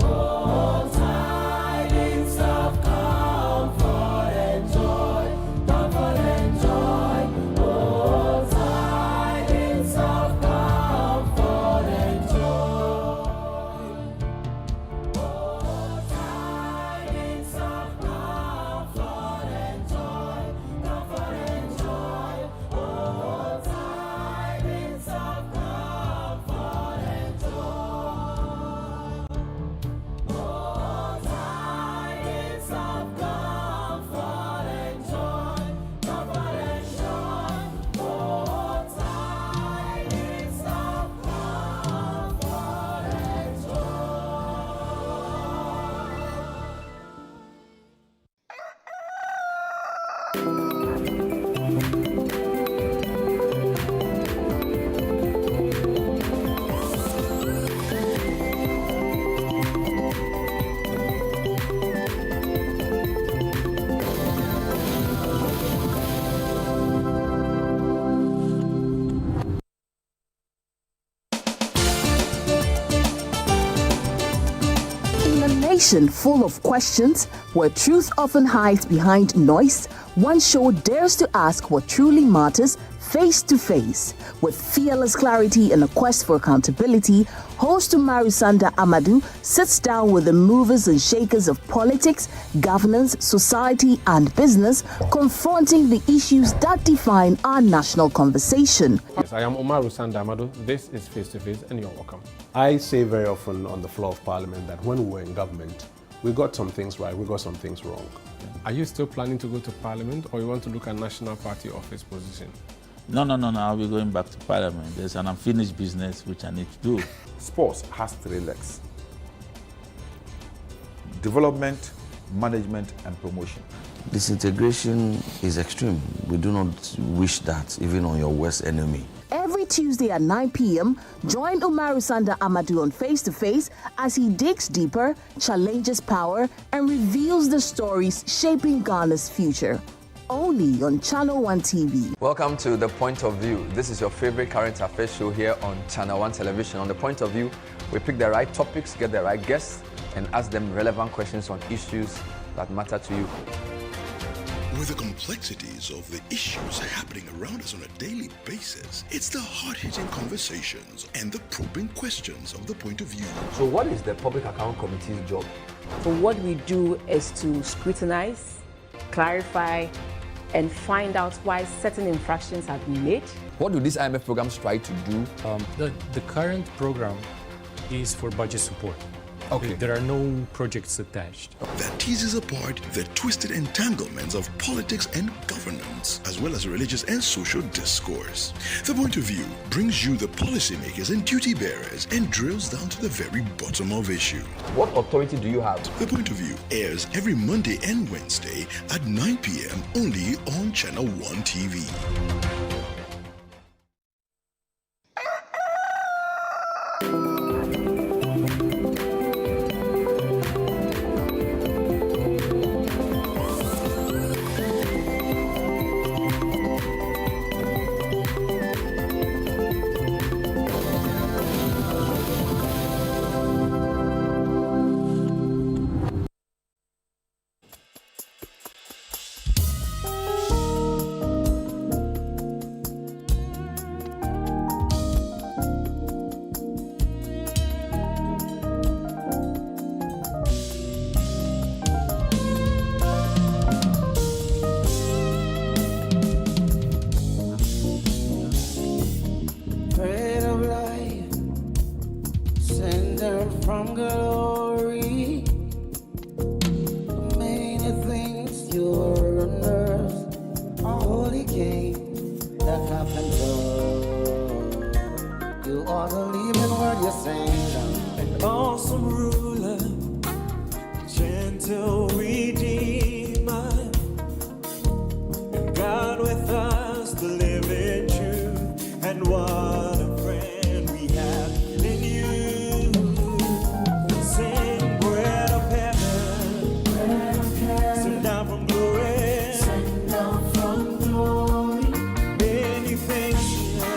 Speaker 22: Oh, tidings of comfort and joy, comfort and joy. Oh, tidings of comfort and joy. Oh, tidings of comfort and joy, comfort and joy. Oh, tidings of comfort and joy. Oh, tidings of comfort and joy, comfort and joy. Oh, tidings of comfort and
Speaker 9: In a nation full of questions, where truth often hides behind noise, one show dares to ask what truly matters face to face. With fearless clarity and a quest for accountability, host Umaru Amadu sits down with the movers and shakers of politics, governance, society, and business, confronting the issues that define our national conversation.
Speaker 11: Yes, I am Umaru Amadu. This is Face to Face, and you're welcome. I say very often on the floor of Parliament that when we were in government, we got some things right, we got some things wrong.
Speaker 10: Are you still planning to go to Parliament, or you want to look at National Party office position?
Speaker 12: No, I'll be going back to Parliament. There's an unfinished business which I need to do.
Speaker 13: Sports has three legs: development, management, and promotion.
Speaker 14: Disintegration is extreme. We do not wish that even on your worst enemy.
Speaker 9: Every Tuesday at 9 p.m., join Umaru Amadu on Face to Face as he digs deeper, challenges power, and reveals the stories shaping Ghana's future. Only on Channel One TV.
Speaker 23: Welcome to The Point of View. This is your favorite current affairs show here on Channel One Television. On The Point of View, we pick the right topics, get the right guests, and ask them relevant questions on issues that matter to you.
Speaker 6: With the complexities of the issues happening around us on a daily basis, it's the hard-hitting conversations and the probing questions of The Point of View.
Speaker 23: So what is the Public Account Committee's job?
Speaker 24: So what we do is to scrutinize, clarify, and find out why certain infractions have been made.
Speaker 23: What do these IMF programs try to do?
Speaker 25: The current program
Speaker 3: is for budget support.
Speaker 6: Okay.
Speaker 3: There are no projects attached.
Speaker 6: That teases apart the twisted entanglements of politics and governance, as well as religious and social discourse. The Point of View brings you the policymakers and duty bearers and drills down to the very bottom of issue.
Speaker 23: What authority do you have?
Speaker 6: The Point of View airs every Monday and Wednesday at 9 p.m. only on Channel 1 TV.
Speaker 7: Bread of life, sender from glory. Many things you were on earth, holy king, the carpenter. You are the living word you're saying.
Speaker 8: An awesome ruler, gentle redeemer, and God with us, the living truth, and what a friend we have in you. Sing bread of heaven, send down from glory, many things you have.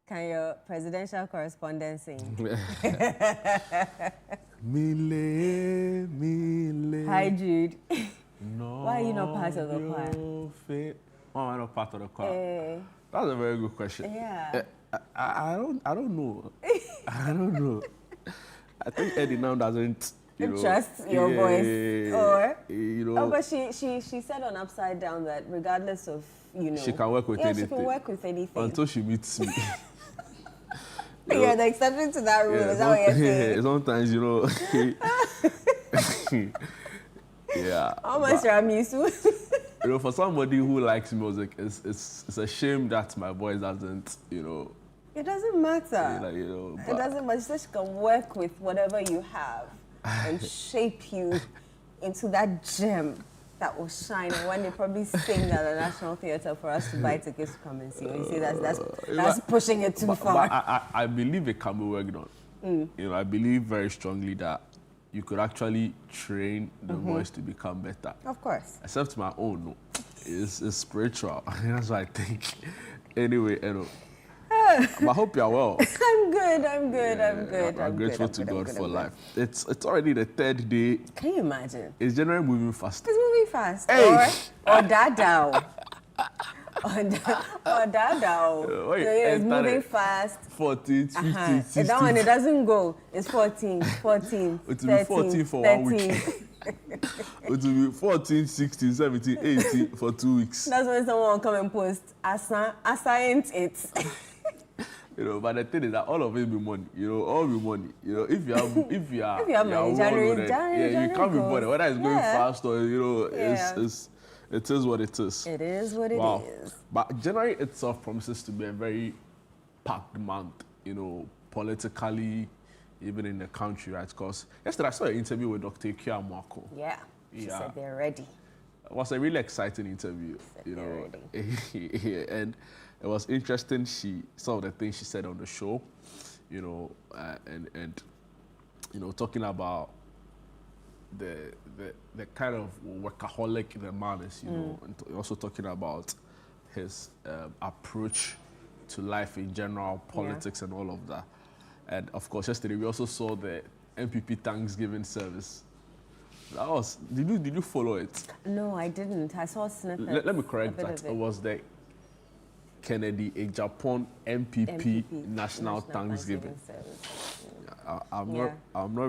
Speaker 15: Can your presidential correspondent sing?
Speaker 11: Mile.
Speaker 15: Hi, Jude.
Speaker 11: No.
Speaker 15: Why are you not part of the choir?
Speaker 11: Why am I not part of the choir?
Speaker 15: Eh.
Speaker 11: That's a very good question.
Speaker 15: Yeah.
Speaker 11: I don't know. I don't know. I think Eddie now doesn't
Speaker 15: trust your voice, or
Speaker 11: you
Speaker 15: but she said on Upside Down that regardless of
Speaker 11: she can work with anything.
Speaker 15: she can work with anything
Speaker 11: until she meets me.
Speaker 15: You're the exception to that rule. Is that what you're saying?
Speaker 11: Sometimes yeah.
Speaker 15: How much Ramisu?
Speaker 11: For somebody who likes music, it's a shame that my voice doesn't,
Speaker 15: It doesn't matter. It doesn't matter. She said she can work with whatever you have and shape you into that gem that will shine. And when they probably sing at the National Theatre for us to buy tickets to come and see. When you say that's pushing it too far.
Speaker 11: I believe it can be worked on. I believe very strongly that you could actually train the voice to become better.
Speaker 15: Of course.
Speaker 11: Except my own, no. It's spiritual. That's what I think. Anyway, I hope you're well.
Speaker 15: I'm good. I'm
Speaker 11: grateful to God for life. It's already the third day.
Speaker 15: Can you imagine?
Speaker 11: It's generally moving fast.
Speaker 15: It's moving fast.
Speaker 11: Hey.
Speaker 15: Or dadao. Or dadao. It's moving fast.
Speaker 11: 14, 15, 16.
Speaker 15: That one, it doesn't go. It's 14, 13,
Speaker 11: it will be 14 for 1 week. It will be 14, 16, 17, 18 for 2 weeks.
Speaker 15: That's when someone will come and post, Asa ain't it.
Speaker 11: But the thing is that all of it be money. All be money. If you have
Speaker 15: money, January,
Speaker 11: you can't be bothered. Whether it's going fast or it is what it is.
Speaker 15: It is what it is.
Speaker 11: But January itself promises to be a very packed month. Politically, even in the country, right? Because yesterday I saw an interview with Dr. Ikea Mwako.
Speaker 15: Yeah. She said they're ready.
Speaker 11: It was a really exciting interview. And it was interesting. Some of the things she said on the show, and talking about the kind of workaholic the man is, and also talking about his approach to life in general, politics and all of that. And of course, yesterday we also saw the MPP Thanksgiving service. That was. Did you follow it?
Speaker 15: No, I didn't. I saw snippets.
Speaker 11: Let me correct that. It was the Kennedy Japan MPP National Thanksgiving
Speaker 15: service.
Speaker 11: I'm not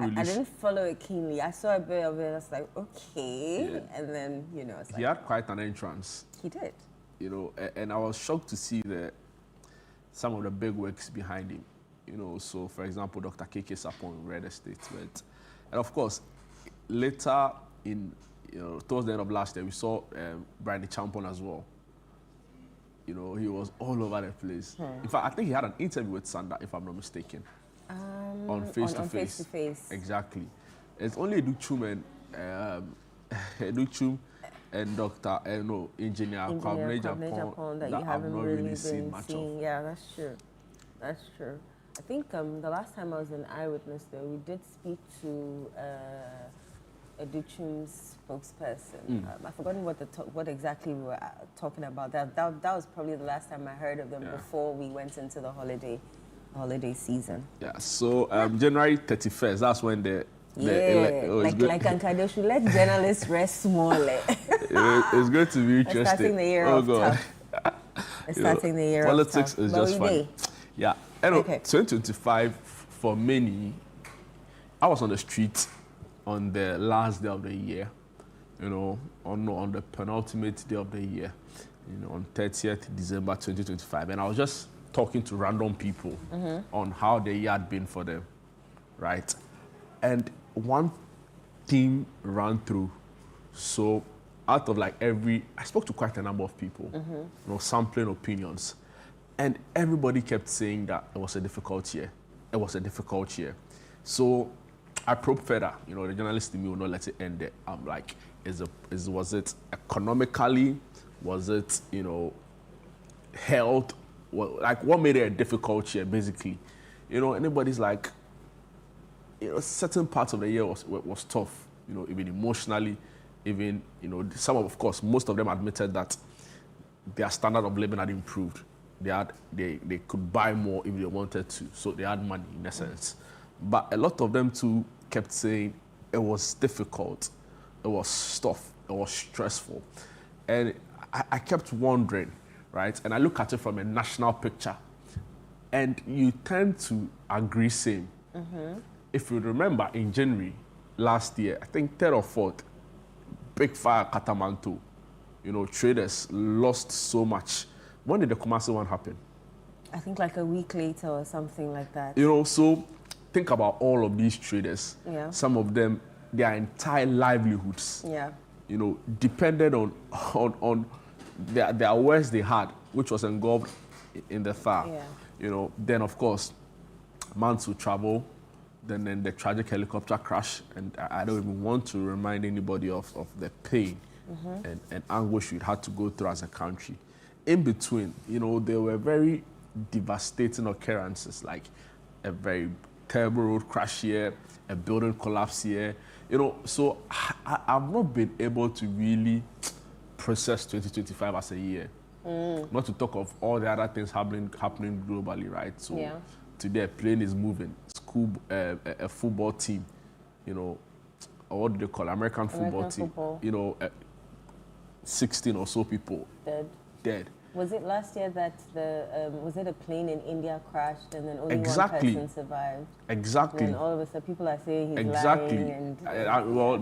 Speaker 11: really.
Speaker 15: I didn't follow it keenly. I saw a bit of it. I was like, okay, and then it's like
Speaker 11: he had quite an entrance.
Speaker 15: He did.
Speaker 11: And I was shocked to see some of the big works behind him. So for example, Dr. KK Sapon read a statement, and of course, later towards the end of last year, we saw Brian Champon as well. He was all over the place. In fact, I think he had an interview with Sanda, if I'm not mistaken, on Face to Face. Exactly. It's only Educhum and Dr. Engineer Kwabena Japan
Speaker 15: that you haven't really seen much of. Yeah, that's true. That's true. I think the last time I was in Eyewitness, though, we did speak to Educhum's spokesperson. I've forgotten what exactly we were talking about. That was probably the last time I heard of them before we went into the holiday season.
Speaker 11: Yeah. So January 31st, that's when
Speaker 15: like Ankade should let journalists rest small.
Speaker 11: It's going to be interesting.
Speaker 15: Starting the year off tough. Starting the year
Speaker 11: politics
Speaker 15: off tough.
Speaker 11: is just fun. Yeah.
Speaker 15: Okay.
Speaker 11: 2025 for many. I was on the street on the last day of the year, on the penultimate day of the year, on 30th December 2025, and I was just talking to random people on how the year had been for them, right? And one theme ran through. So out of I spoke to quite a number of people, sampling opinions, and everybody kept saying that it was a difficult year. It was a difficult year. So I probed further. The journalist in me will not let it end there. I'm like, was it economically? Was it, health? What made it a difficult year, basically? Anybody's like, certain parts of the year was tough. Even emotionally, even of course, most of them admitted that their standard of living had improved they could buy more if they wanted to, so they had money in essence. But a lot of them too kept saying it was difficult, it was tough, it was stressful, and I kept wondering, right? And I look at it from a national picture, and you tend to agree same. If you remember, in January last year, I think 3rd or 4th, big fire Katamanto. You know, traders lost so much. When did the Kumasi one happen?
Speaker 15: I think like a week later or something like that.
Speaker 11: You know, so think about all of these traders.
Speaker 15: Yeah.
Speaker 11: Some of them, their entire livelihoods,
Speaker 15: Yeah.
Speaker 11: you know, depended on their wares they had, which was engulfed in the fire.
Speaker 15: Yeah.
Speaker 11: You know, then of course, months will travel, then the tragic helicopter crash, and I don't even want to remind anybody of the pain and anguish we had to go through as a country. In between, you know, there were very devastating occurrences, like a very terrible road crash here, a building collapse here, you know, so I've not been able to really process 2025 as a year. Not to talk of all the other things happening globally, right? So
Speaker 15: Yeah.
Speaker 11: today a plane is moving, a football team, you know, or what do they call it? American football team, you know, 16 or so people dead.
Speaker 15: Was it last year that was it a plane in India crashed and then only
Speaker 11: Exactly.
Speaker 15: one person survived?
Speaker 11: Exactly.
Speaker 15: And then all of a sudden people are saying he's
Speaker 11: Exactly.
Speaker 15: lying and
Speaker 11: Well,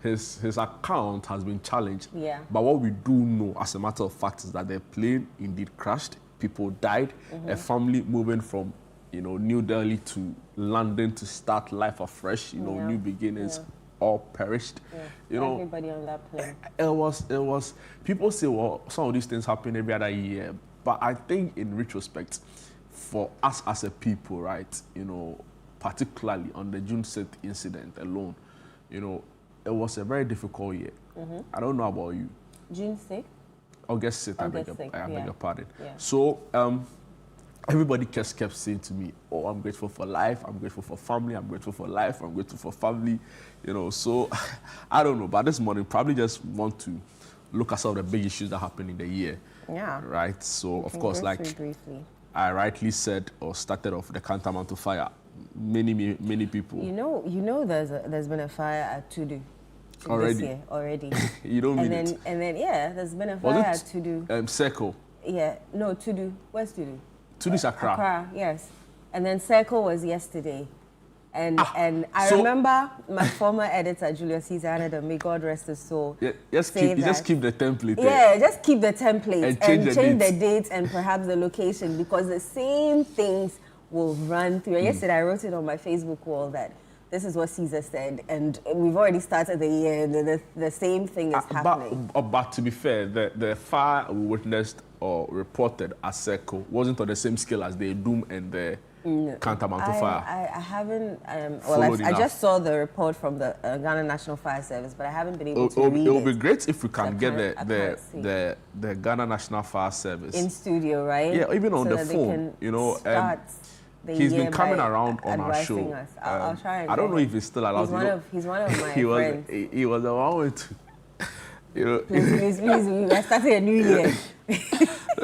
Speaker 11: his account has been challenged.
Speaker 15: Yeah.
Speaker 11: But what we do know, as a matter of fact, is that the plane indeed crashed. People died. A family moving from, you know, New Delhi to London to start life afresh. You know,
Speaker 15: Yeah.
Speaker 11: new beginnings.
Speaker 15: Yeah.
Speaker 11: All perished.
Speaker 15: Yeah.
Speaker 11: You know,
Speaker 15: Everybody on that plane.
Speaker 11: it was. People say, well, some of these things happen every other year, but I think in retrospect, for us as a people, right, you know, particularly on the June 6th incident alone, you know, it was a very difficult year. I don't know about you.
Speaker 15: June 6th?
Speaker 11: August 6th, I beg
Speaker 15: August 6th,
Speaker 11: your
Speaker 15: yeah.
Speaker 11: pardon.
Speaker 15: Yeah.
Speaker 11: So everybody just kept saying to me, oh, I'm grateful for life, I'm grateful for family, I'm grateful for life, I'm grateful for family, you know. So I don't know, but this morning probably just want to look at some of the big issues that happened in the year.
Speaker 15: Yeah.
Speaker 11: Right? So
Speaker 15: You
Speaker 11: of
Speaker 15: can
Speaker 11: course,
Speaker 15: go
Speaker 11: like
Speaker 15: through briefly.
Speaker 11: I rightly said or started off, the Kantamanto fire. Many people.
Speaker 15: You know there's been a fire at Tudu.
Speaker 11: Already?
Speaker 15: This year, already.
Speaker 11: You don't mean
Speaker 15: and then,
Speaker 11: it.
Speaker 15: And then, yeah, there's been a
Speaker 11: Was
Speaker 15: fire
Speaker 11: it
Speaker 15: at Tudu.
Speaker 11: Circle?
Speaker 15: Yeah, no, Tudu. Where's Tudu?
Speaker 11: Tudu's Accra.
Speaker 15: Accra, yes. And then Circle was yesterday. And I
Speaker 11: so-
Speaker 15: remember my former editor, Julius Caesar Anadam, may God rest his soul.
Speaker 11: Yeah, just
Speaker 15: say
Speaker 11: keep the template there.
Speaker 15: Yeah, just keep the template
Speaker 11: And change the
Speaker 15: the
Speaker 11: dates.
Speaker 15: dates and perhaps the location, because the same things will run through. And yesterday I wrote it on my Facebook wall that this is what Caesar said, and we've already started the year, and the same thing is happening.
Speaker 11: But to be fair, the fire we witnessed or reported at Circle wasn't on the same scale as the Doom and the Kantamanto fire.
Speaker 15: I haven't,
Speaker 11: Followed
Speaker 15: I
Speaker 11: enough.
Speaker 15: just saw the report from the Ghana National Fire Service, but I haven't been able to read
Speaker 11: It would
Speaker 15: it.
Speaker 11: be great if we
Speaker 15: So I
Speaker 11: can get
Speaker 15: can't- I can't see.
Speaker 11: the Ghana National Fire Service
Speaker 15: In studio, right?
Speaker 11: Yeah, even on
Speaker 15: So
Speaker 11: the
Speaker 15: that they
Speaker 11: phone.
Speaker 15: can
Speaker 11: You know,
Speaker 15: start the
Speaker 11: he's
Speaker 15: year
Speaker 11: been coming
Speaker 15: by
Speaker 11: around on our
Speaker 15: advising
Speaker 11: show.
Speaker 15: us. I'll try and
Speaker 11: I don't
Speaker 15: get
Speaker 11: know
Speaker 15: him.
Speaker 11: if he's still allowed.
Speaker 15: He's one of my
Speaker 11: he
Speaker 15: friends.
Speaker 11: he was the one with, you know.
Speaker 15: Please, we are starting a new year.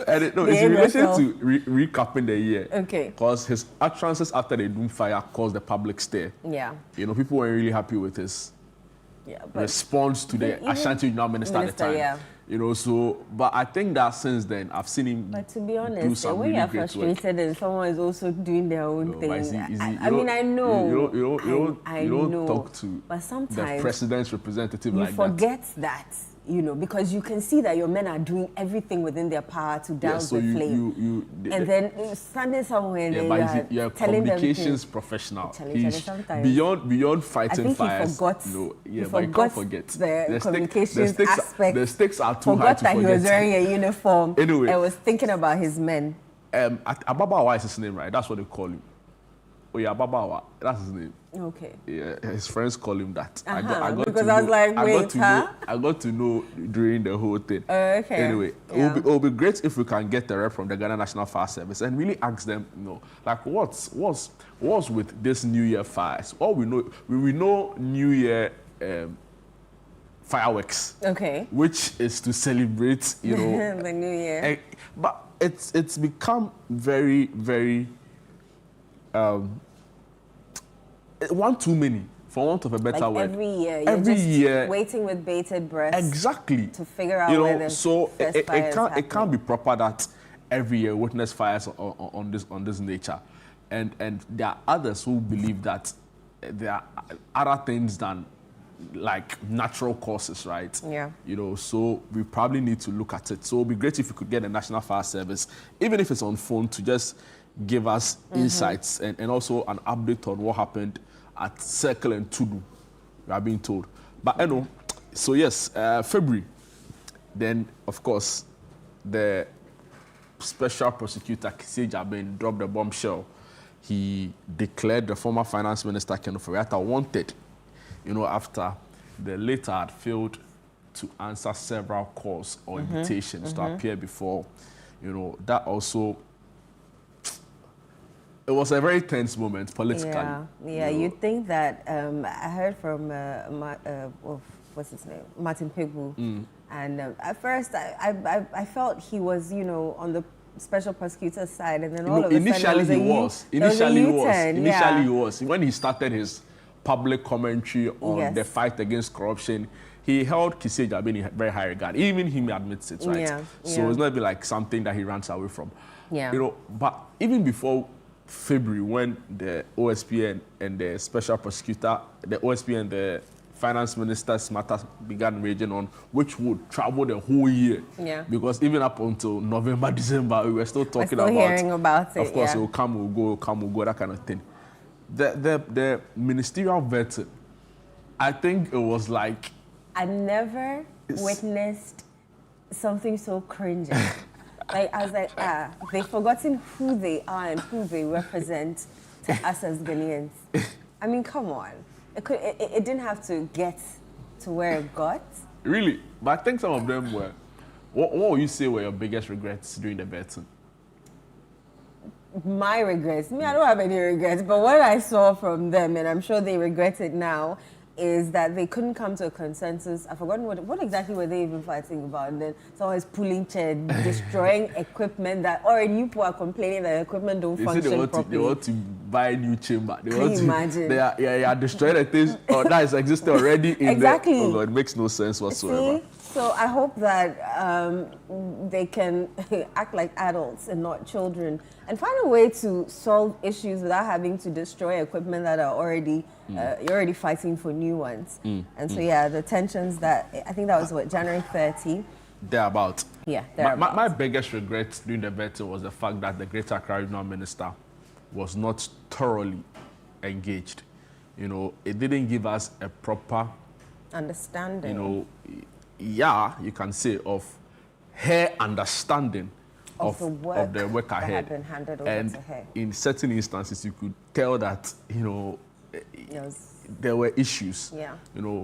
Speaker 11: And it's in
Speaker 15: Behave
Speaker 11: relation
Speaker 15: yourself.
Speaker 11: to recapping the year.
Speaker 15: Okay.
Speaker 11: Because his utterances after the Doom fire caused the public stir.
Speaker 15: Yeah.
Speaker 11: You know, people weren't really happy with his response to the
Speaker 15: even
Speaker 11: Ashanti Union Minister at the time.
Speaker 15: yeah.
Speaker 11: You know, so, but I think that since then, I've seen him
Speaker 15: But to be
Speaker 11: do
Speaker 15: honest,
Speaker 11: some
Speaker 15: when
Speaker 11: really
Speaker 15: you're
Speaker 11: great work.
Speaker 15: frustrated and someone is also doing their own
Speaker 11: But
Speaker 15: thing,
Speaker 11: is he-
Speaker 15: I mean, I know.
Speaker 11: You don't
Speaker 15: know.
Speaker 11: talk to
Speaker 15: But
Speaker 11: the
Speaker 15: sometimes
Speaker 11: president's representative
Speaker 15: you
Speaker 11: like that.
Speaker 15: forget that, you know, because you can see that your men are down everything within their power to down
Speaker 11: so
Speaker 15: the flame. And then standing somewhere and
Speaker 11: Yeah,
Speaker 15: then
Speaker 11: but
Speaker 15: you
Speaker 11: you're
Speaker 15: are
Speaker 11: a
Speaker 15: telling them
Speaker 11: communications
Speaker 15: to
Speaker 11: professional.
Speaker 15: tell each other
Speaker 11: He's
Speaker 15: sometimes.
Speaker 11: beyond
Speaker 15: I
Speaker 11: fighting
Speaker 15: think
Speaker 11: fires.
Speaker 15: he forgot.
Speaker 11: No,
Speaker 15: he
Speaker 11: yeah, but you
Speaker 15: forgot
Speaker 11: can't forget.
Speaker 15: the communications
Speaker 11: stakes,
Speaker 15: aspect.
Speaker 11: The stakes are too high
Speaker 15: forgot
Speaker 11: to
Speaker 15: that
Speaker 11: forget.
Speaker 15: he was wearing a uniform.
Speaker 11: Anyway.
Speaker 15: and was thinking about his men.
Speaker 11: Ababawa is his name, right? That's what they call him. Oh yeah, Ababawa. That's his name.
Speaker 15: Okay.
Speaker 11: Yeah, his friends call him that.
Speaker 15: Because I was like, wait, huh?
Speaker 11: I got to know during the whole thing.
Speaker 15: Okay.
Speaker 11: Anyway, it will be great if we can get the rep from the Ghana National Fire Service and really ask them, you know, like what's with this New Year fires? All we know New Year
Speaker 15: fireworks. Okay.
Speaker 11: Which is to celebrate, you know,
Speaker 15: the new year.
Speaker 11: But it's become very, very one too many, for want of a better word.
Speaker 15: Every year, you're just waiting with bated breath.
Speaker 11: Exactly.
Speaker 15: To figure out where the
Speaker 11: so
Speaker 15: first fire
Speaker 11: it can't be proper that every year witness fires on this nature, and there are others who believe that there are other things than like natural causes, right?
Speaker 15: Yeah.
Speaker 11: So we probably need to look at it. So it would be great if we could get the National Fire Service, even if it's on phone, to just give us insights and also an update on what happened at Circle and Tudu, we are being told. But so yes, February, then of course, the special prosecutor, Kisei Jabin, dropped the bombshell. He declared the former finance minister, Ken Ofori-Atta, wanted, after the later had failed to answer several calls or invitations to appear before, that also, it was a very tense moment politically.
Speaker 15: Yeah. You'd think that, I heard from, what's his name? Martin Pegbu. And at first, I felt he was, on the special prosecutor's side, and then all of a sudden
Speaker 11: Initially he was. When he started his public commentary on the fight against corruption, he held Kisei Jabin in very high regard. Even him admits it, right? So it's not even like something that he runs away from. But even before February, when the OSP and the special prosecutor, the OSP and the finance minister's matter began raging on, which would travel the whole year. Because even up until November, December, we were still talking
Speaker 15: hearing about it.
Speaker 11: Of course, it will come, will go, that kind of thing. The ministerial vetting, I think it was like...
Speaker 15: I never witnessed something so cringy. I was like, they've forgotten who they are and who they represent to us as Ghanaians. I mean, come on. It didn't have to get to where it got.
Speaker 11: Really? But I think some of them were... What would you say were your biggest regrets during the vetting?
Speaker 15: My regrets? I don't have any regrets, but what I saw from them, and I'm sure they regret it now, is that they couldn't come to a consensus. I've forgotten what exactly were they even fighting about. And then someone is pulling chair, destroying equipment that already people are complaining that the equipment don't function properly.
Speaker 11: They want to buy a new chamber.
Speaker 15: Can you imagine?
Speaker 11: They are destroying the things that is existing already in
Speaker 15: exactly.
Speaker 11: Oh God, it makes no sense whatsoever.
Speaker 15: See? So I hope that they can act like adults and not children and find a way to solve issues without having to destroy equipment that are already, you're already fighting for new ones. And so, the tensions that, I think that was January 30.
Speaker 11: Thereabout.
Speaker 15: Yeah, thereabout.
Speaker 11: My biggest regret during the vetting was the fact that the Greater Accra Regional Minister was not thoroughly engaged. It didn't give us a proper
Speaker 15: understanding.
Speaker 11: You can say, of her understanding of the work ahead.
Speaker 15: Had been handed over
Speaker 11: and
Speaker 15: to her.
Speaker 11: In certain instances, you could tell that, there were issues.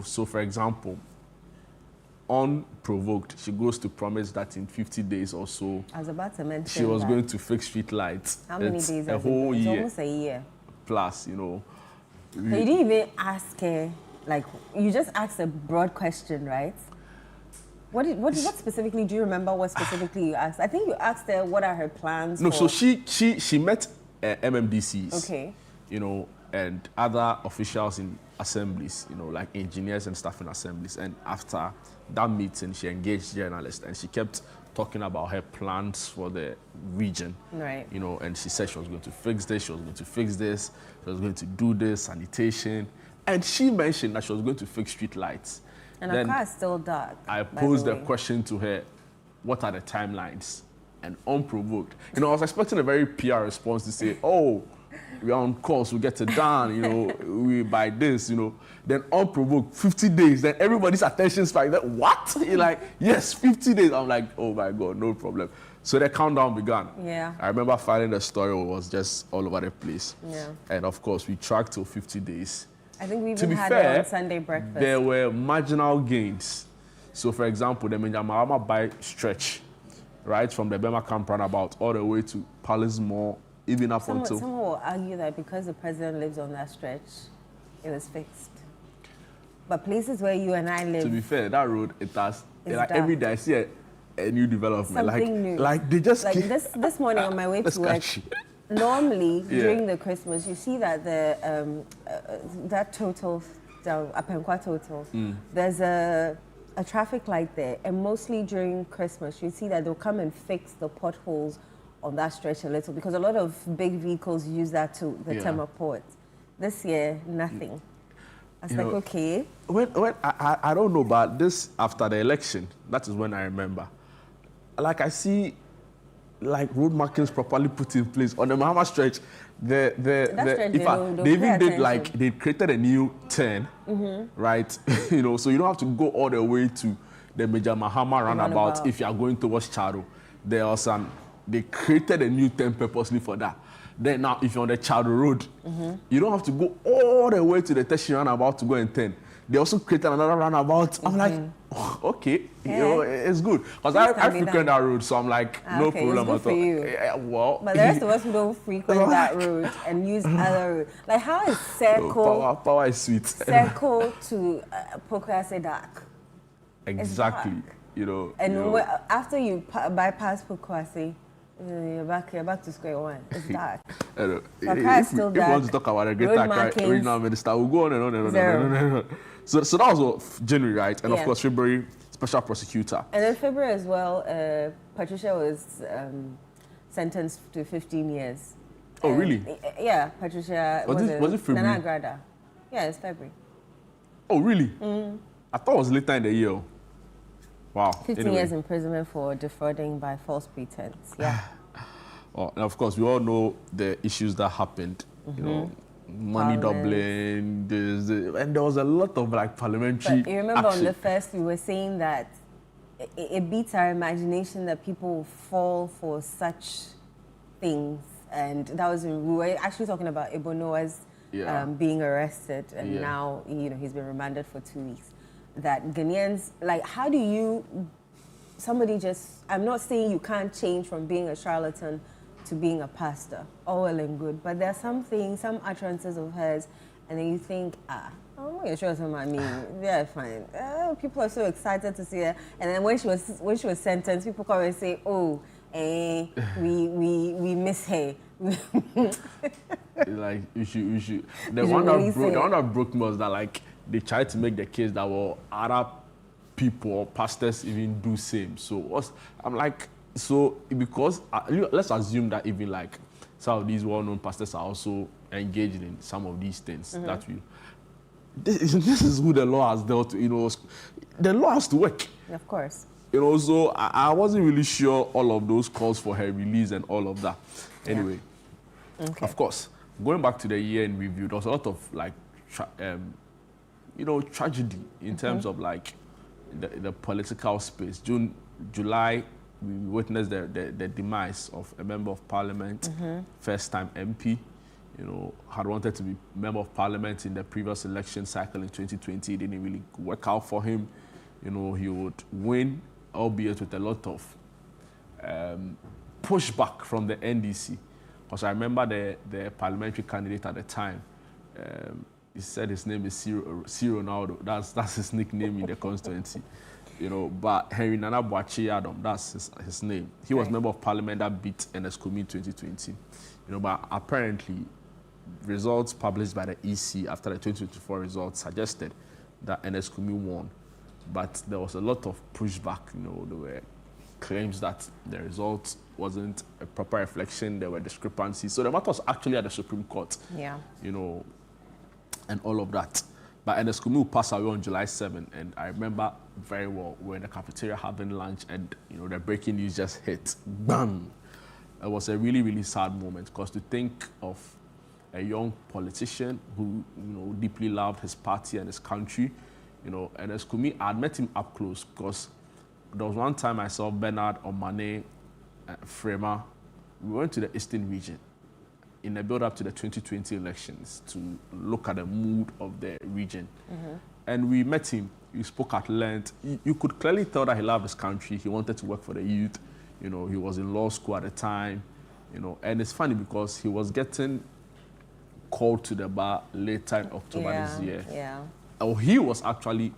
Speaker 11: So for example, unprovoked, she goes to promise that in 50 days or so,
Speaker 15: I was about to mention
Speaker 11: she was going to fix street lights.
Speaker 15: How many days?
Speaker 11: A whole year.
Speaker 15: It's almost a year.
Speaker 11: Plus,
Speaker 15: So you didn't even ask her, you just asked a broad question, right? What specifically, do you remember what specifically you asked? I think you asked her what are her plans for...
Speaker 11: so she met MMDCs.
Speaker 15: Okay.
Speaker 11: And other officials in assemblies, like engineers and stuff in assemblies. And after that meeting, she engaged journalists and she kept talking about her plans for the region.
Speaker 15: Right.
Speaker 11: And she said she was going to fix this, she was going to fix this, she was going to do this, sanitation. And she mentioned that she was going to fix street lights.
Speaker 15: And her car is still dark.
Speaker 11: I posed the question to her, what are the timelines? And unprovoked. I was expecting a very PR response to say, oh, we are on course, we get it done, we buy this, Then unprovoked, 50 days, then everybody's attention spiked. Like, what? You're like, yes, 50 days. I'm like, oh my God, no problem. So the countdown began. I remember finding the story, it was just all over the place. And of course, we tracked till 50 days.
Speaker 15: I think we even had it on Sunday breakfast.
Speaker 11: There were marginal gains. So, for example, the Minjama by stretch, right, from the Bema Camp roundabout all the way to Palace Mall, even up until...
Speaker 15: Someone will argue that because the president lives on that stretch, it was fixed. But places where you and I live.
Speaker 11: To be fair, that road, it has,
Speaker 15: It's
Speaker 11: like
Speaker 15: dark.
Speaker 11: every day I see a new development.
Speaker 15: Something new.
Speaker 11: Like they just
Speaker 15: like this morning on my way to work. Normally during the Christmas, you see that the that total, the Apenkwa total, there's a traffic light there, and mostly during Christmas, you see that they'll come and fix the potholes on that stretch a little because a lot of big vehicles use that to the Tema port. This year, nothing. I was like, okay.
Speaker 11: When I don't know, but this after the election, that is when I remember. Like I see, like road markings properly put in place on the Mahama stretch. They even did like they created a new turn, right? You know, so you don't have to go all the way to the Major Mahama roundabout if you are going towards Charo. They created a new turn purposely for that. Then now, if you're on the Charo Road, you don't have to go all the way to the tertiary roundabout to go and turn. They also created another roundabout. I'm like, oh, okay, you know, it's good. Because I frequent that road, so I'm like, no problem at all. Yeah, well,
Speaker 15: but the rest of us who don't frequent that road and use other roads. Like, how is Circle...
Speaker 11: Power is sweet.
Speaker 15: Circle to Pokuase dark?
Speaker 11: Exactly, you know.
Speaker 15: And after you bypass Pokuase, you're back to square one. It's dark.
Speaker 11: If we want to talk about a great regional minister, we'll go on and on and on and on. So that was January, right? And of course, February, special prosecutor.
Speaker 15: And then February as well, Patricia was sentenced to 15 years.
Speaker 11: Oh, really?
Speaker 15: Yeah, Patricia.
Speaker 11: Was it February?
Speaker 15: Nana Agrada. Yeah, it's February.
Speaker 11: Oh, really? I thought it was later in the year. Wow.
Speaker 15: 15 years imprisonment for defrauding by false pretense. Yeah.
Speaker 11: Oh, and of course, we all know the issues that happened. You know, money doubling. And there was a lot of like parliamentary.
Speaker 15: But you remember
Speaker 11: action.
Speaker 15: on the first, we were saying that it beats our imagination that people will fall for such things. And that was, we were actually talking about Ebo Noah's being arrested, and now he's been remanded for 2 weeks. That Ghanaians, like, how do you, I'm not saying you can't change from being a charlatan to being a pastor, all well and good, but there are some things, some utterances of hers, and then you think, I'm not sure what I mean. Yeah, fine. People are so excited to see her, and then when she was sentenced, people come and say, we miss her.
Speaker 11: Like we should. The one that broke me was that like they tried to make the case that other people or pastors even do same. So I'm like, so because let's assume that even like some of these well-known pastors are also engaged in some of these things that this is who the law has dealt to. You know, the law has to work.
Speaker 15: Of course.
Speaker 11: You know, so I wasn't really sure all of those calls for her release and all of that. Anyway, of course, going back to the year in review, there was a lot of like, tragedy in terms of like the political space. July, we witnessed the demise of a member of parliament, first-time MP. You know, had wanted to be member of parliament in the previous election cycle in 2020. It didn't really work out for him. You know, he would win, albeit with a lot of pushback from the NDC. Because I remember the parliamentary candidate at the time, he said his name is C. Ronaldo. That's his nickname in the constituency. You know, but Henry Nana Boakye Adam, that's his name. He was member of parliament that beat Ernest Kumi in 2020. You know, but apparently, results published by the EC after the 2024 results suggested that Ernest Kumi won. But there was a lot of pushback. You know, there were claims that the result wasn't a proper reflection. There were discrepancies. So the matter was actually at the Supreme Court.
Speaker 15: Yeah.
Speaker 11: You know, and all of that. But Ernest Kumi passed away on July 7, and I remember very well we were in the cafeteria having lunch, and you know the breaking news just hit. Bam! It was a really, really sad moment, because to think of a young politician who deeply loved his party and his country, Ernest Kumi, I had met him up close, because there was one time I saw Bernard Omane, Frema. We went to the Eastern region in the build-up to the 2020 elections to look at the mood of the region. And we met him. We spoke at length. You could clearly tell that he loved his country. He wanted to work for the youth. You know, he was in law school at the time. You know, and it's funny because he was getting called to the bar later in October this year.
Speaker 15: Yeah.
Speaker 11: he was actually,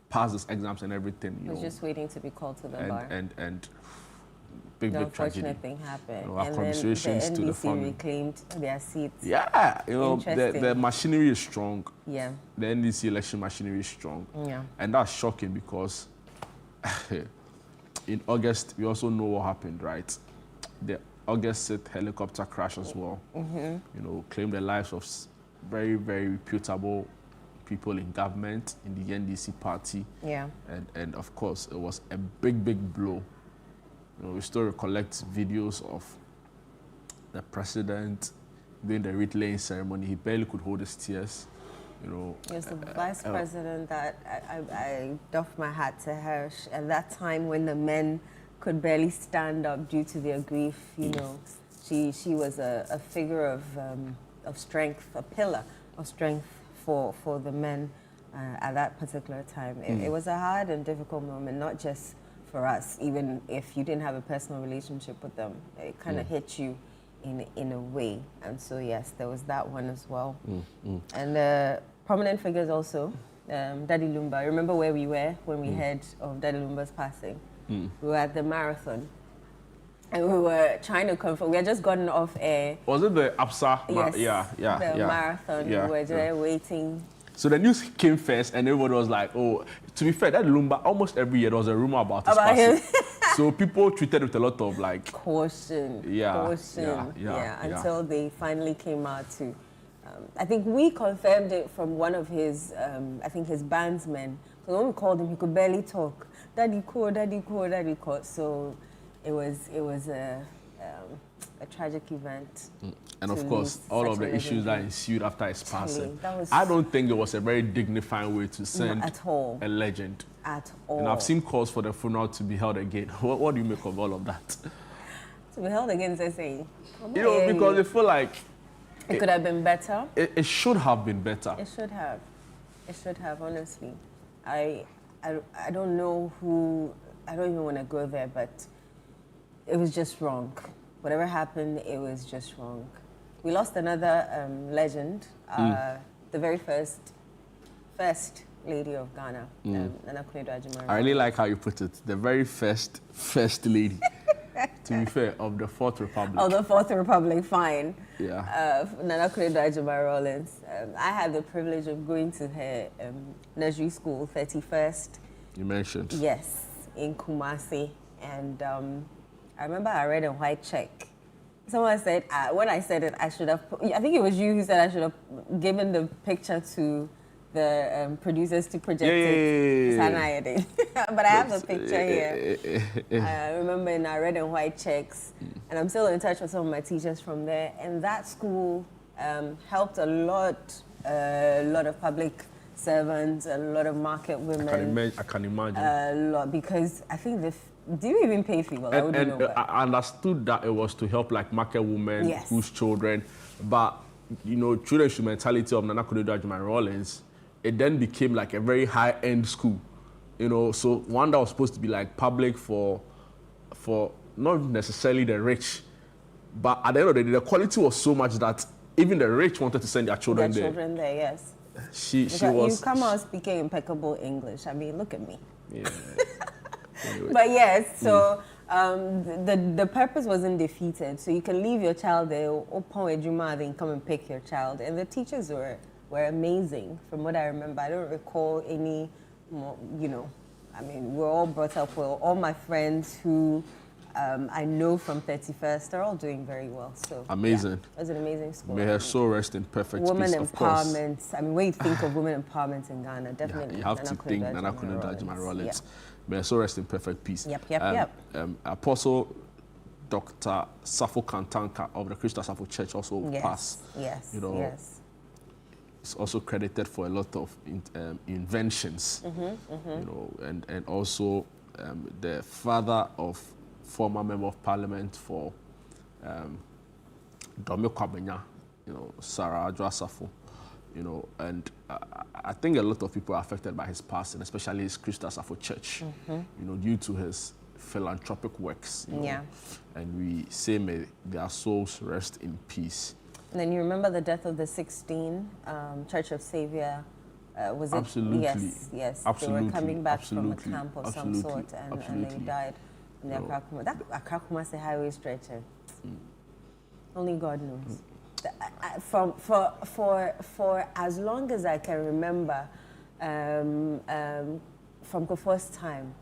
Speaker 11: passed his exams and everything.
Speaker 15: He was just waiting to be called to the bar.
Speaker 11: And
Speaker 15: the
Speaker 11: big
Speaker 15: unfortunate
Speaker 11: tragedy.
Speaker 15: thing happened.
Speaker 11: Our
Speaker 15: and
Speaker 11: commiserations
Speaker 15: then the
Speaker 11: to the
Speaker 15: NBC
Speaker 11: family.
Speaker 15: reclaimed their seats.
Speaker 11: Yeah,
Speaker 15: Interesting.
Speaker 11: the machinery is strong.
Speaker 15: Yeah.
Speaker 11: The NDC election machinery is strong.
Speaker 15: Yeah.
Speaker 11: And that's shocking because in August, we also know what happened, right? The August 6th helicopter crash as well, claimed the lives of very, very reputable people in government, in the NDC party.
Speaker 15: Yeah.
Speaker 11: And of course, it was a big, big blow. We still recollect videos of the president doing the wreath laying ceremony. He barely could hold his tears.
Speaker 15: Yes, the vice president that I doff my hat to her. At that time when the men could barely stand up due to their grief, she was a figure of strength, a pillar of strength for the men at that particular time. It was a hard and difficult moment, not just for us, even if you didn't have a personal relationship with them. It kind of hit you in a way. And so, yes, there was that one as well. And prominent figures also, Daddy Lumba. I remember where we were when we heard of Daddy Lumba's passing. We were at the marathon. And we were trying to confirm. We had just gotten off air.
Speaker 11: Was it the APSA?
Speaker 15: Yes, the
Speaker 11: yeah.
Speaker 15: marathon.
Speaker 11: Yeah,
Speaker 15: we were there waiting.
Speaker 11: So the news came first, and everybody was like, "Oh, to be fair, that Lumba almost every year there was a rumor about his passing." So people treated it with a lot of like
Speaker 15: caution.
Speaker 11: Yeah,
Speaker 15: caution.
Speaker 11: yeah.
Speaker 15: Until they finally came out to. I think we confirmed it from one of his, I think his bandsmen. So when we called him, he could barely talk. Daddy call, daddy call, daddy call. So it was a tragic event.
Speaker 11: And of course, all of the issues that ensued after his passing.
Speaker 15: Was,
Speaker 11: I don't think it was a very dignified way to send
Speaker 15: a
Speaker 11: legend.
Speaker 15: At all.
Speaker 11: And I've seen calls for the funeral to be held again. What do you make of all of that?
Speaker 15: To be held again, they say.
Speaker 11: Because they feel like
Speaker 15: it could have been better.
Speaker 11: It should have been better.
Speaker 15: It should have. It should have, honestly. I don't know who, I don't even want to go there, but it was just wrong. Whatever happened, it was just wrong. We lost another legend, the very first lady of Ghana, Nana Akufo-Addo Agyemang.
Speaker 11: I really like how you put it. The very first lady, to be fair, of the Fourth Republic.
Speaker 15: Of the Fourth Republic, fine.
Speaker 11: Yeah.
Speaker 15: Nana Akufo-Addo Agyemang Rawlings. I had the privilege of going to her nursery school, 31st.
Speaker 11: You mentioned.
Speaker 15: Yes, in Kumasi. And I remember I read a white check. Someone said, when I said it, I should have, I think it was you who said I should have given the picture to the producers to project it. But I have the picture here. I remember in our red and white checks, and I'm still in touch with some of my teachers from there. And that school helped a lot of public servants, a lot of market women.
Speaker 11: I can imagine.
Speaker 15: A lot, because I think do you even pay people? I wouldn't know.
Speaker 11: I understood that it was to help like market women,
Speaker 15: yes,
Speaker 11: whose children, but children's mentality of Nana Akufo-Addo Agyemang Rawlings, it then became like a very high-end school, so one that was supposed to be like public for not necessarily the rich, but at the end of the day, the quality was so much that even the rich wanted to send their children there.
Speaker 15: Children there, yes.
Speaker 11: She was.
Speaker 15: You come out speaking impeccable English. I mean, look at me.
Speaker 11: Yeah. Anyway.
Speaker 15: But yes, so the purpose wasn't defeated. So you can leave your child there, open a Juma, then come and pick your child. And the teachers were amazing, from what I remember. I don't recall any, I mean, we're all brought up well. All my friends who I know from 31st, they're all doing very well. So
Speaker 11: amazing.
Speaker 15: Yeah, it was an amazing school.
Speaker 11: May her soul rest in perfect
Speaker 15: women
Speaker 11: peace, of course.
Speaker 15: Women empowerment. I mean, when you think of women empowerment in Ghana, definitely.
Speaker 11: Yeah, you have to think Nana Akufo-Addo Agyemang Rawlings. May her soul rest in perfect peace.
Speaker 15: Yep.
Speaker 11: Apostle Dr. Safo Kantanka of the Christ Asafo Church also passed.
Speaker 15: Yes.
Speaker 11: Yes. He's also credited for a lot of inventions. And also the father of former member of parliament for Dome Kwabena, Sarah Adwo Asafo, and I think a lot of people are affected by his passing, especially his Christ Asafo Church, due to his philanthropic works. And we say may their souls rest in peace.
Speaker 15: And then you remember the death of the 16 Church of Savior Was it?
Speaker 11: Absolutely.
Speaker 15: Yes.
Speaker 11: Absolutely.
Speaker 15: They were coming back
Speaker 11: Absolutely.
Speaker 15: from a camp of
Speaker 11: Absolutely.
Speaker 15: some sort, and they
Speaker 11: Absolutely.
Speaker 15: died in the Accra Kumasi. That Accra Kumasi highway stretch. Only God knows. For as long as I can remember, from Kofo's time,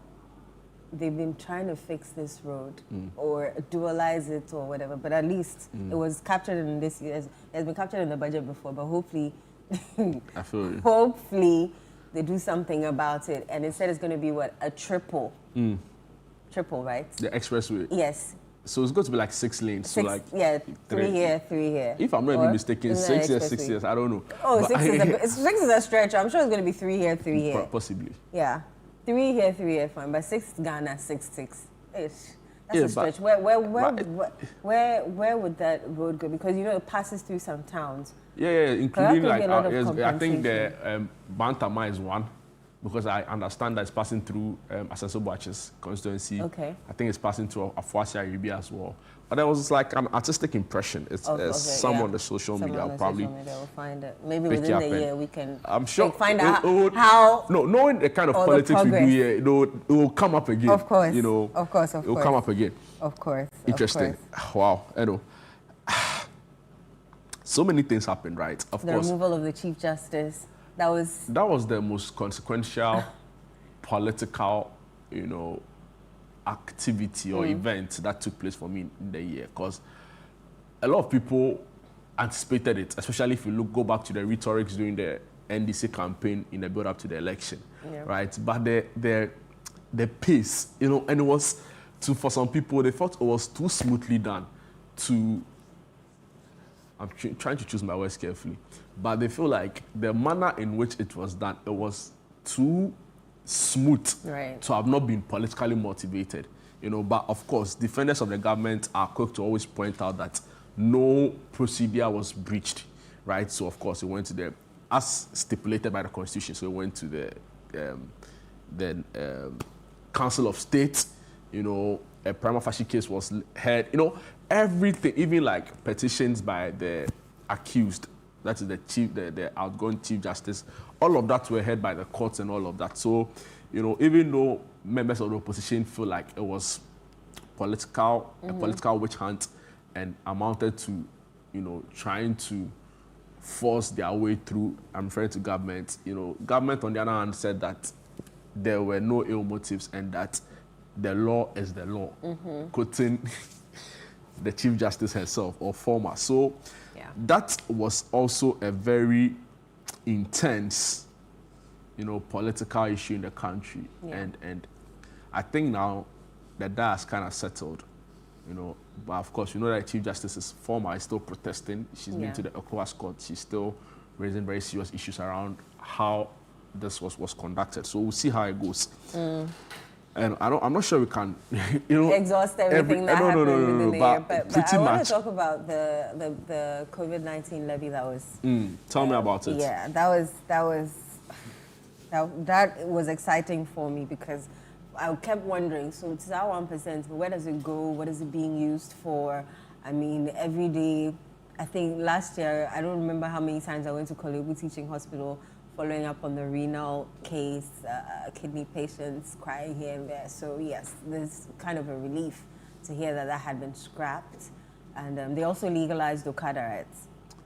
Speaker 15: they've been trying to fix this road or dualize it or whatever, but at least it was captured in this year. It has been captured in the budget before, but hopefully,
Speaker 11: I feel you.
Speaker 15: hopefully they do something about it. And instead it's going to be what? A triple. Triple, right?
Speaker 11: The expressway.
Speaker 15: Yes.
Speaker 11: So it's going to be like 6 lanes. So like
Speaker 15: 3 here, 3 here.
Speaker 11: If I'm not
Speaker 15: Or
Speaker 11: even mistaken,
Speaker 15: isn't
Speaker 11: 6
Speaker 15: that
Speaker 11: years, 6
Speaker 15: expressway?
Speaker 11: years. I don't know.
Speaker 15: Oh,
Speaker 11: But
Speaker 15: 6 is a stretch. I'm sure it's going to be 3 here, 3 here.
Speaker 11: Possibly.
Speaker 15: Yeah. 3 here, 3 here, fine. But 6 Ghana, 6, 6. That's
Speaker 11: Yeah,
Speaker 15: a stretch. Where would that road go? Because you know it passes through some towns.
Speaker 11: Yeah, including
Speaker 15: But I think
Speaker 11: like,
Speaker 15: a lot of
Speaker 11: I think the
Speaker 15: compensation.
Speaker 11: Bantama is one, because I understand that it's passing through Asenso Boachi's constituency.
Speaker 15: Okay.
Speaker 11: I think it's passing through Afuasia Uribe as well. But that was like an artistic impression. It's some on the social
Speaker 15: Some
Speaker 11: media
Speaker 15: on
Speaker 11: will
Speaker 15: the
Speaker 11: probably
Speaker 15: social media will find it. Maybe
Speaker 11: pick
Speaker 15: within
Speaker 11: it
Speaker 15: the
Speaker 11: up and-
Speaker 15: year we can
Speaker 11: I'm sure
Speaker 15: find
Speaker 11: it-
Speaker 15: out
Speaker 11: it would-
Speaker 15: how.
Speaker 11: No, knowing the kind of
Speaker 15: or the
Speaker 11: politics we do
Speaker 15: progress.
Speaker 11: here, it will come up again.
Speaker 15: Of course.
Speaker 11: You know,
Speaker 15: Of course.
Speaker 11: it will come up again.
Speaker 15: Of course.
Speaker 11: Interesting. Wow. I know. So many things happened, right? Of
Speaker 15: The
Speaker 11: course.
Speaker 15: removal of the Chief Justice. That was
Speaker 11: That was the most consequential political, activity or event that took place for me in the year, because a lot of people anticipated it, especially if you go back to the rhetorics during the NDC campaign in the build-up to the election, right? But the pace, and it was, for some people, they thought it was too smoothly done to, I'm trying to choose my words carefully, but they feel like the manner in which it was done, it was too smooth to have not been politically motivated. But of course, defenders of the government are quick to always point out that no procedure was breached, right? So of course, it went to as stipulated by the Constitution, so it went to the Council of State, a prima facie case was heard, everything, even like petitions by the accused, that is the outgoing Chief Justice, all of that were heard by the courts and all of that. So, even though members of the opposition feel like it was a political witch hunt and amounted to, trying to force their way through, I'm referring to government, government on the other hand said that there were no ill motives and that the law is the law, quoting the Chief Justice herself or former. So that was also a very intense, political issue in the country. And I think now that has kind of settled, but of course, that Chief Justice's former is still protesting. She's been to the ECOWAS court. She's still raising very serious issues around how this was conducted. So we'll see how it goes. And I'm not sure we can,
Speaker 15: exhaust everything that happened within the year. But
Speaker 11: pretty
Speaker 15: I want
Speaker 11: much.
Speaker 15: to talk about the COVID-19 levy that was.
Speaker 11: Tell me about it.
Speaker 15: Yeah, that was exciting for me because I kept wondering. So it's our 1%. Where does it go? What is it being used for? I mean, every day. I think last year I don't remember how many times I went to Kolebu Teaching Hospital, following up on the renal case, kidney patients crying here and there. So yes, there's kind of a relief to hear that had been scrapped. And they also legalized Okada, right?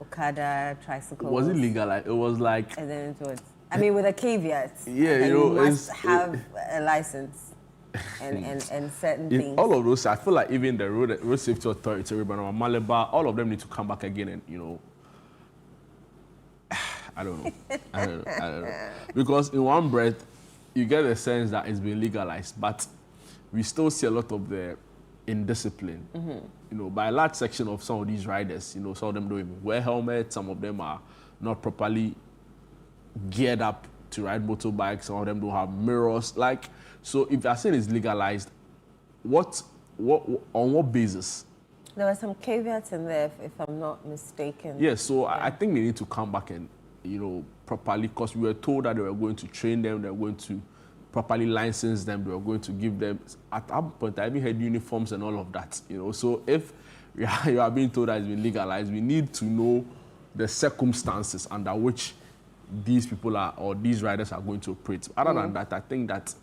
Speaker 15: Okada, tricycles.
Speaker 11: Was it legalized? It was like...
Speaker 15: And then it was, with a caveat.
Speaker 11: Yeah,
Speaker 15: that you must
Speaker 11: it's...
Speaker 15: have a license and certain
Speaker 11: In
Speaker 15: things.
Speaker 11: all of those, I feel like even the Road Safety Authority, Malabar, all of them need to come back again and, I don't know. Because in one breath, you get the sense that it's been legalized, but we still see a lot of the indiscipline. By a large section of some of these riders, some of them don't even wear helmets, some of them are not properly geared up to ride motorbikes, some of them don't have mirrors. So if you're saying it's legalized, on what basis?
Speaker 15: There were some caveats in there, if I'm not mistaken.
Speaker 11: Yes, so I think they need to come back and, properly, because we were told that they were going to train them, they were going to properly license them, they were going to give them, at that point, I even had uniforms and all of that, So if you are being told that it's been legalized, we need to know the circumstances under which these people are, or these riders are going to operate. Other than that, I think that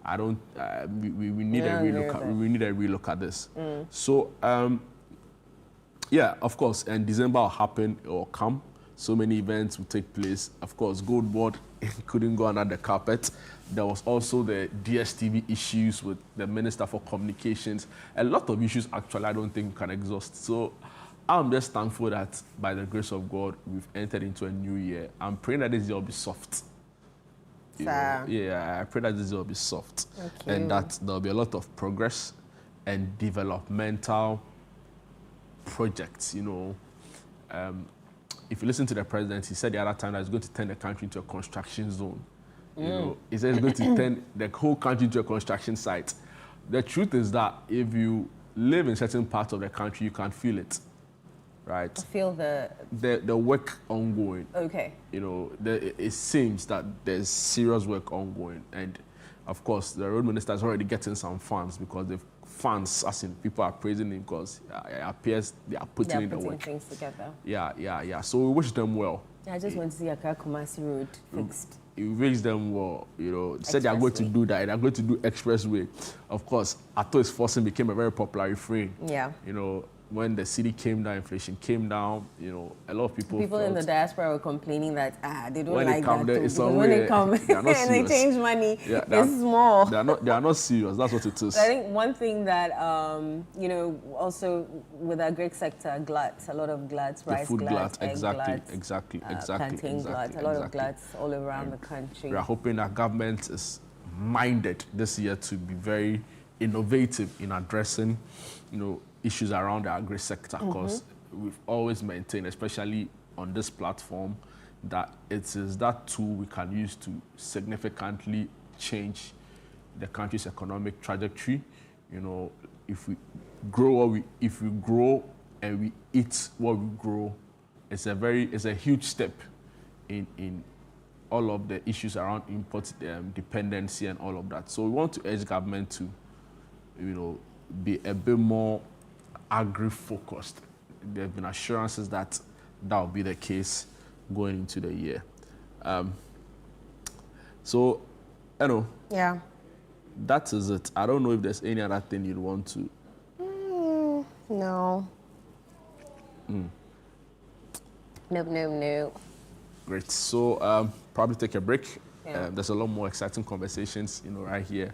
Speaker 11: I don't. We need a relook. We need a relook at this. So yeah, of course, and December will happen or come. So many events will take place. Of course, Gold Board couldn't go under the carpet. There was also the DSTV issues with the Minister for Communications. A lot of issues, actually, I don't think we can exhaust. So I'm just thankful that by the grace of God, we've entered into a new year. I'm praying that this year will be soft. Yeah, I pray that this year will be soft. And that there'll be a lot of progress and developmental projects, you know. If you listen to the president, he said the other time that he's going to turn the country into a construction zone. You know, he said he's going to turn the whole country into a construction site. The truth is that if you live in certain parts of the country, you can feel it, right?
Speaker 15: Feel
Speaker 11: the work ongoing.
Speaker 15: Okay.
Speaker 11: You know, it seems that there's serious work ongoing, and of course, the road minister is already getting some funds because the funds, as in people are praising him because it appears they are putting in the work.
Speaker 15: Things together.
Speaker 11: Yeah. So we wish them well.
Speaker 15: I just want to see Accra Kumasi Road fixed.
Speaker 11: We wish them well, you know. They said they are going to do that. They are going to do expressway. Of course, Ato is forcing became a very popular refrain.
Speaker 15: Yeah.
Speaker 11: You know, when the city came down, inflation came down, you know, a lot of people
Speaker 15: in the diaspora were complaining that they don't
Speaker 11: when
Speaker 15: like that too,
Speaker 11: because
Speaker 15: when they come and they change money, it's small.
Speaker 11: They are not serious. That's what it is.
Speaker 15: I think one thing that you know, also with our Greek sector, gluts, a lot of gluts, rice gluts, egg
Speaker 11: exactly,
Speaker 15: plantain gluts, a lot of gluts all around the country.
Speaker 11: We are hoping that government is minded this year to be very innovative in addressing, you know, issues around the agri sector, because we've always maintained, especially on this platform, that it is that tool we can use to significantly change the country's economic trajectory. You know, if we grow and we eat what we grow, it's a huge step in all of the issues around import dependency and all of that. So we want to urge government to, you know, be a bit more agri-focused. There have been assurances that will be the case going into the year. So, you know, that is it. I don't know if there's any other thing you'd want to.
Speaker 15: No. No.
Speaker 11: Great. So, probably take a break. There's a lot more exciting conversations, you know, right here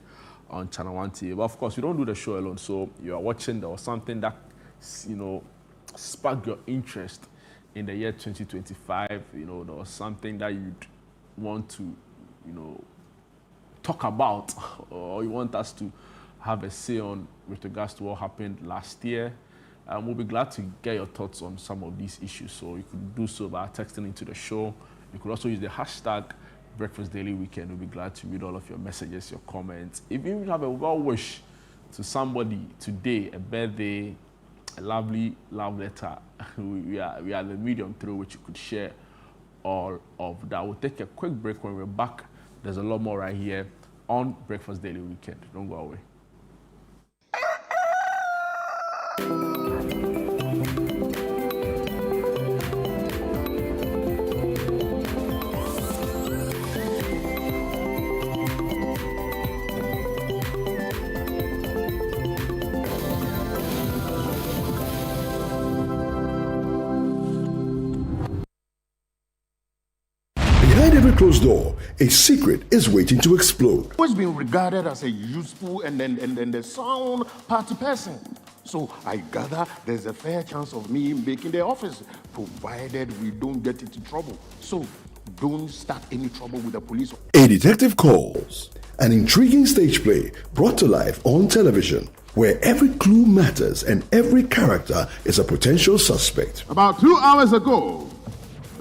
Speaker 11: on Channel 1 TV. But of course, we don't do the show alone. So you are watching, there was something that, you know, sparked your interest in the year 2025. You know, there was something that you'd want to, you know, talk about, or you want us to have a say on with regards to what happened last year. We'll be glad to get your thoughts on some of these issues. So you could do so by texting into the show. You could also use the hashtag Breakfast Daily Weekend. We'll be glad to read all of your messages, your comments. If you have a well wish to somebody today, a birthday, a lovely love letter, we are the medium through which you could share all of that. We'll take a quick break. When we're back, there's a lot more right here on Breakfast Daily Weekend. Don't go away.
Speaker 6: Behind every closed door, a secret is waiting to explode.
Speaker 4: Always been regarded as a useful and a sound party person. So I gather there's a fair chance of me making the office, provided we don't get into trouble. So don't start any trouble with the police.
Speaker 6: A Detective Calls, an intriguing stage play brought to life on television, where every clue matters and every character is a potential suspect.
Speaker 4: About 2 hours ago,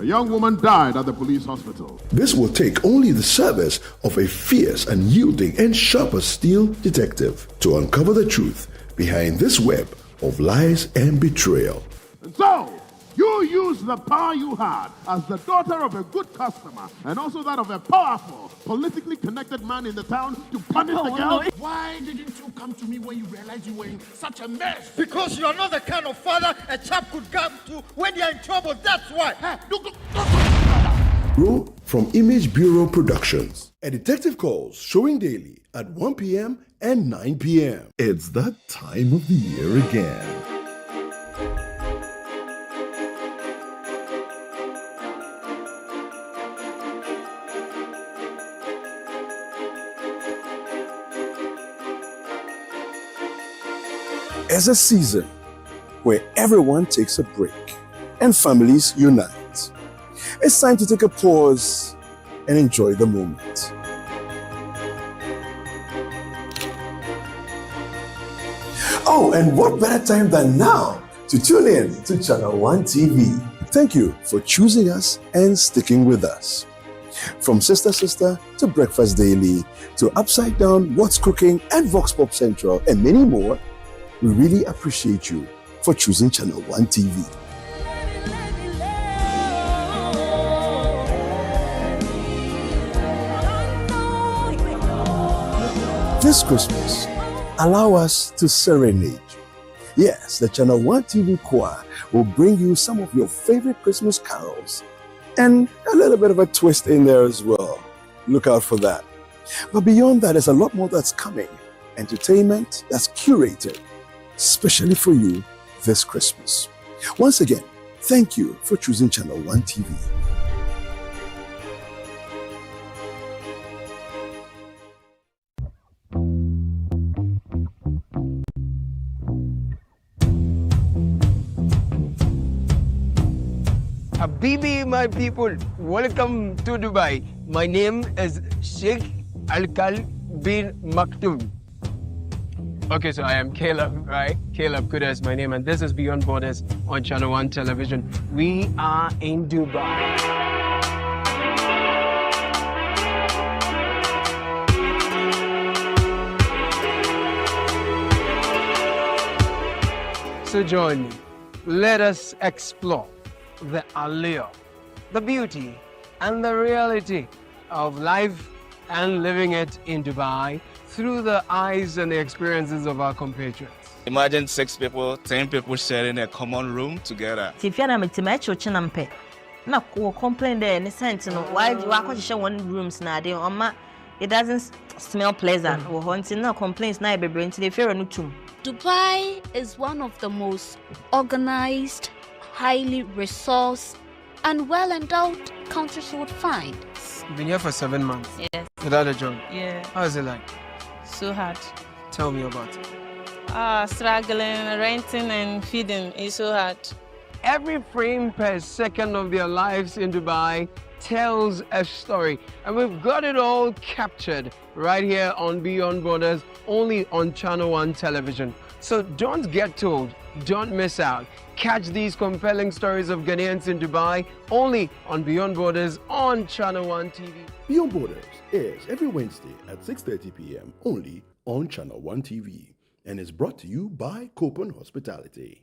Speaker 4: a young woman died at the police hospital.
Speaker 6: This will take only the service of a fierce and yielding and sharp as steel detective to uncover the truth behind this web of lies and betrayal.
Speaker 4: And so, you used the power you had as the daughter of a good customer and also that of a powerful, politically connected man in the town to punish the girl.
Speaker 5: Why didn't you come to me when you realized you were in such a mess?
Speaker 16: Because you are not the kind of father a chap could come to when they are in trouble, that's why.
Speaker 5: Hey, look.
Speaker 1: Bureau from Image Bureau Productions. A detective calls showing daily at 1 p.m. and 9 p.m. It's that time of the year again. It's a season where everyone takes a break and families unite. It's time to take a pause and enjoy the moment. Oh, and what better time than now to tune in to Channel One TV. Thank you for choosing us and sticking with us. From Sister Sister to Breakfast Daily to Upside Down, What's Cooking, and Vox Pop Central, and many more, we really appreciate you for choosing Channel One TV. This Christmas, allow us to serenade. Yes, the Channel One TV choir will bring you some of your favorite Christmas carols and a little bit of a twist in there as well. Look out for that. But beyond that, there's a lot more that's coming. Entertainment that's curated, especially for you this Christmas. Once again, thank you for choosing Channel One TV.
Speaker 18: Habibi, my people, welcome to Dubai. My name is Sheikh Alkal bin Maktoum. Okay, so I am Caleb, right? Caleb Kuda is my name, and this is Beyond Borders on Channel One Television. We are in Dubai. So join me. Let us explore the allure, the beauty, and the reality of life and living it in Dubai through the eyes and the experiences of our compatriots.
Speaker 19: Imagine 6 people, 10 people sharing a common room together.
Speaker 20: If you're not a na complain there in the sense, why do you share one rooms now? It doesn't smell pleasant. Or haunting no complaints now, baby, into the fair no tomb.
Speaker 21: Dubai is one of the most organized, highly resourced, and well-endowed countries you would find.
Speaker 18: You've been here for 7 months.
Speaker 2: Yes.
Speaker 18: Without a job.
Speaker 2: Yeah.
Speaker 18: How is it like?
Speaker 2: So hard.
Speaker 18: Tell me about it.
Speaker 2: Struggling, renting and feeding is so hard.
Speaker 18: Every frame per second of their lives in Dubai tells a story. And we've got it all captured right here on Beyond Borders, only on Channel One Television. So don't get told, don't miss out. Catch these compelling stories of Ghanaians in Dubai only on Beyond Borders on Channel One TV.
Speaker 1: Beyond Borders airs every Wednesday at 6:30 p.m. only on Channel One TV and is brought to you by Copen Hospitality.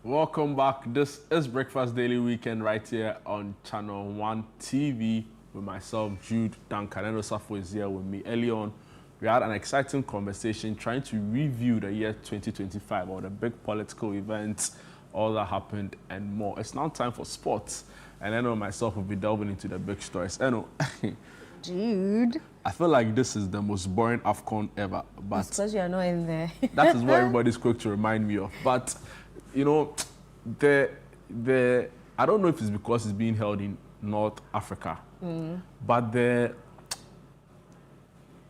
Speaker 11: Welcome back. This is Breakfast Daily Weekend right here on Channel One TV with myself, Jude Duncan. And Osafo is here with me. Early on, we had an exciting conversation trying to review the year 2025, or the big political events, all that happened and more. It's now time for sports. And I know myself will be delving into the big stories. I know.
Speaker 15: Jude.
Speaker 11: I feel like this is the most boring AFCON ever. But
Speaker 15: it's because you're not in there.
Speaker 11: that is what everybody's quick to remind me of. But you know, I don't know if it's because it's being held in North Africa, but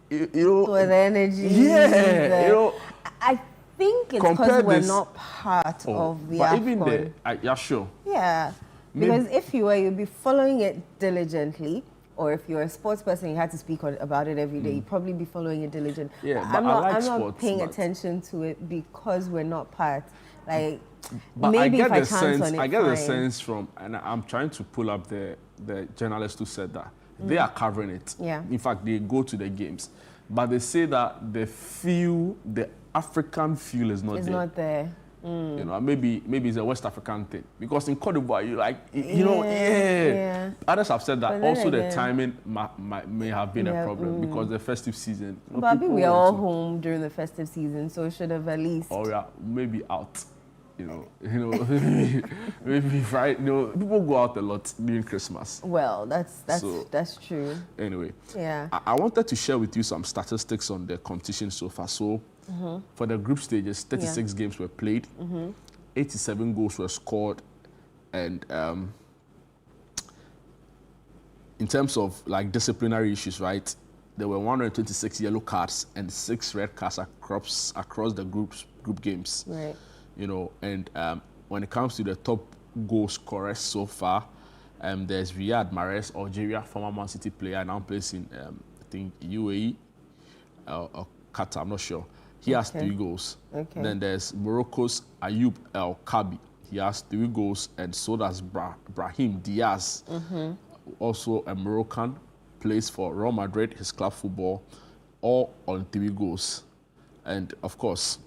Speaker 11: you know,
Speaker 15: with the energy.
Speaker 11: Yeah, you know,
Speaker 15: I think it's because we're not part of the
Speaker 11: but
Speaker 15: AFCON.
Speaker 11: Even yeah, sure.
Speaker 15: Yeah, because if you were, you'd be following it diligently. Or if you're a sports person, you had to speak about it every day. You'd probably be following it diligently.
Speaker 11: Yeah, but I'm
Speaker 15: not paying attention to it because we're not part. Like,
Speaker 11: but
Speaker 15: maybe
Speaker 11: I get
Speaker 15: if I chance on it,
Speaker 11: I get
Speaker 15: fine.
Speaker 11: the sense from, and I'm trying to pull up the journalist who said that they are covering it.
Speaker 15: Yeah.
Speaker 11: In fact, they go to the games. but they say that the African feel is not
Speaker 15: It's
Speaker 11: there.
Speaker 15: not there.
Speaker 11: You know, maybe it's a West African thing because in Cote d'Ivoire, you know, others have said that also the timing may have been a problem because the festive season. You know,
Speaker 15: but I think we are all home during the festive season, so it should have at least.
Speaker 11: Or we are maybe out. You know, maybe Friday. You know, people go out a lot during Christmas.
Speaker 15: Well, that's true.
Speaker 11: Anyway,
Speaker 15: yeah,
Speaker 11: I wanted to share with you some statistics on the competition so far. So, for the group stages, 36 games were played, 87 goals were scored, and in terms of like disciplinary issues, right? There were 126 yellow cards and 6 red cards across the group games.
Speaker 15: Right.
Speaker 11: You know, and when it comes to the top goal scorers so far, there's Riyad Mahrez, Algeria, former Man City player, now plays in I think UAE or Qatar, I'm not sure. He has 3 goals.
Speaker 15: Okay.
Speaker 11: Then there's Morocco's Ayoub El Kabi. He has 3 goals, and so does Brahim Diaz, also a Moroccan, plays for Real Madrid, his club football, all on 3 goals. And of course,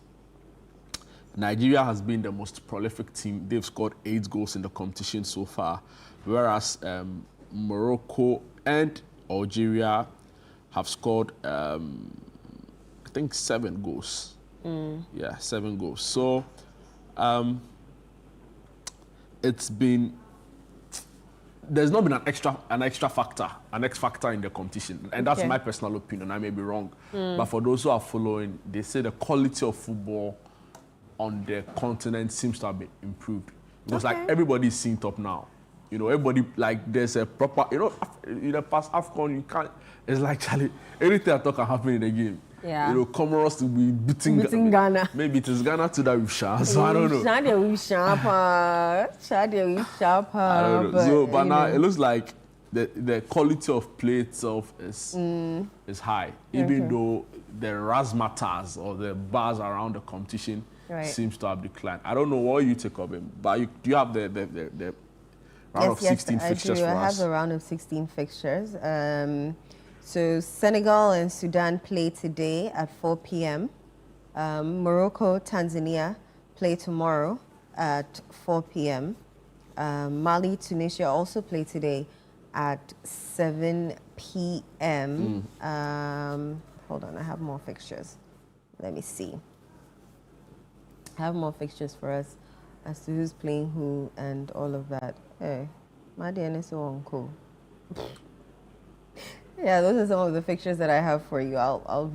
Speaker 11: Nigeria has been the most prolific team. They've scored 8 goals in the competition so far, whereas Morocco and Algeria have scored, I think, 7 goals. Yeah, 7 goals. So there's not been an X factor in the competition, and that's my personal opinion. I may be wrong, but for those who are following, they say the quality of football on the continent seems to have been improved. Because like everybody's seeing top now. You know, everybody, like there's a proper, you know, in the past AFCON, you can't, it's like, Charlie, anything I thought can happen in the game.
Speaker 15: Yeah.
Speaker 11: You know, Comoros will be beating
Speaker 15: Ghana.
Speaker 11: Maybe it is Ghana to that with Shah, so I don't know.
Speaker 15: I don't know.
Speaker 11: So, but now it looks like the quality of play itself is high, even though the razzmatazz or the buzz around the competition seems to have declined. I don't know what you take of him, but do you have the round of 16 fixtures for us?
Speaker 15: I have a round of 16 fixtures. So Senegal and Sudan play today at 4 p.m. Morocco, Tanzania play tomorrow at 4 p.m. Mali, Tunisia also play today at 7 p.m. Hold on, I have more fixtures. Let me see. I have more fixtures for us as to who's playing who and all of that. Hey, my dear, is so uncool. Yeah, those are some of the fixtures that I have for you. I'll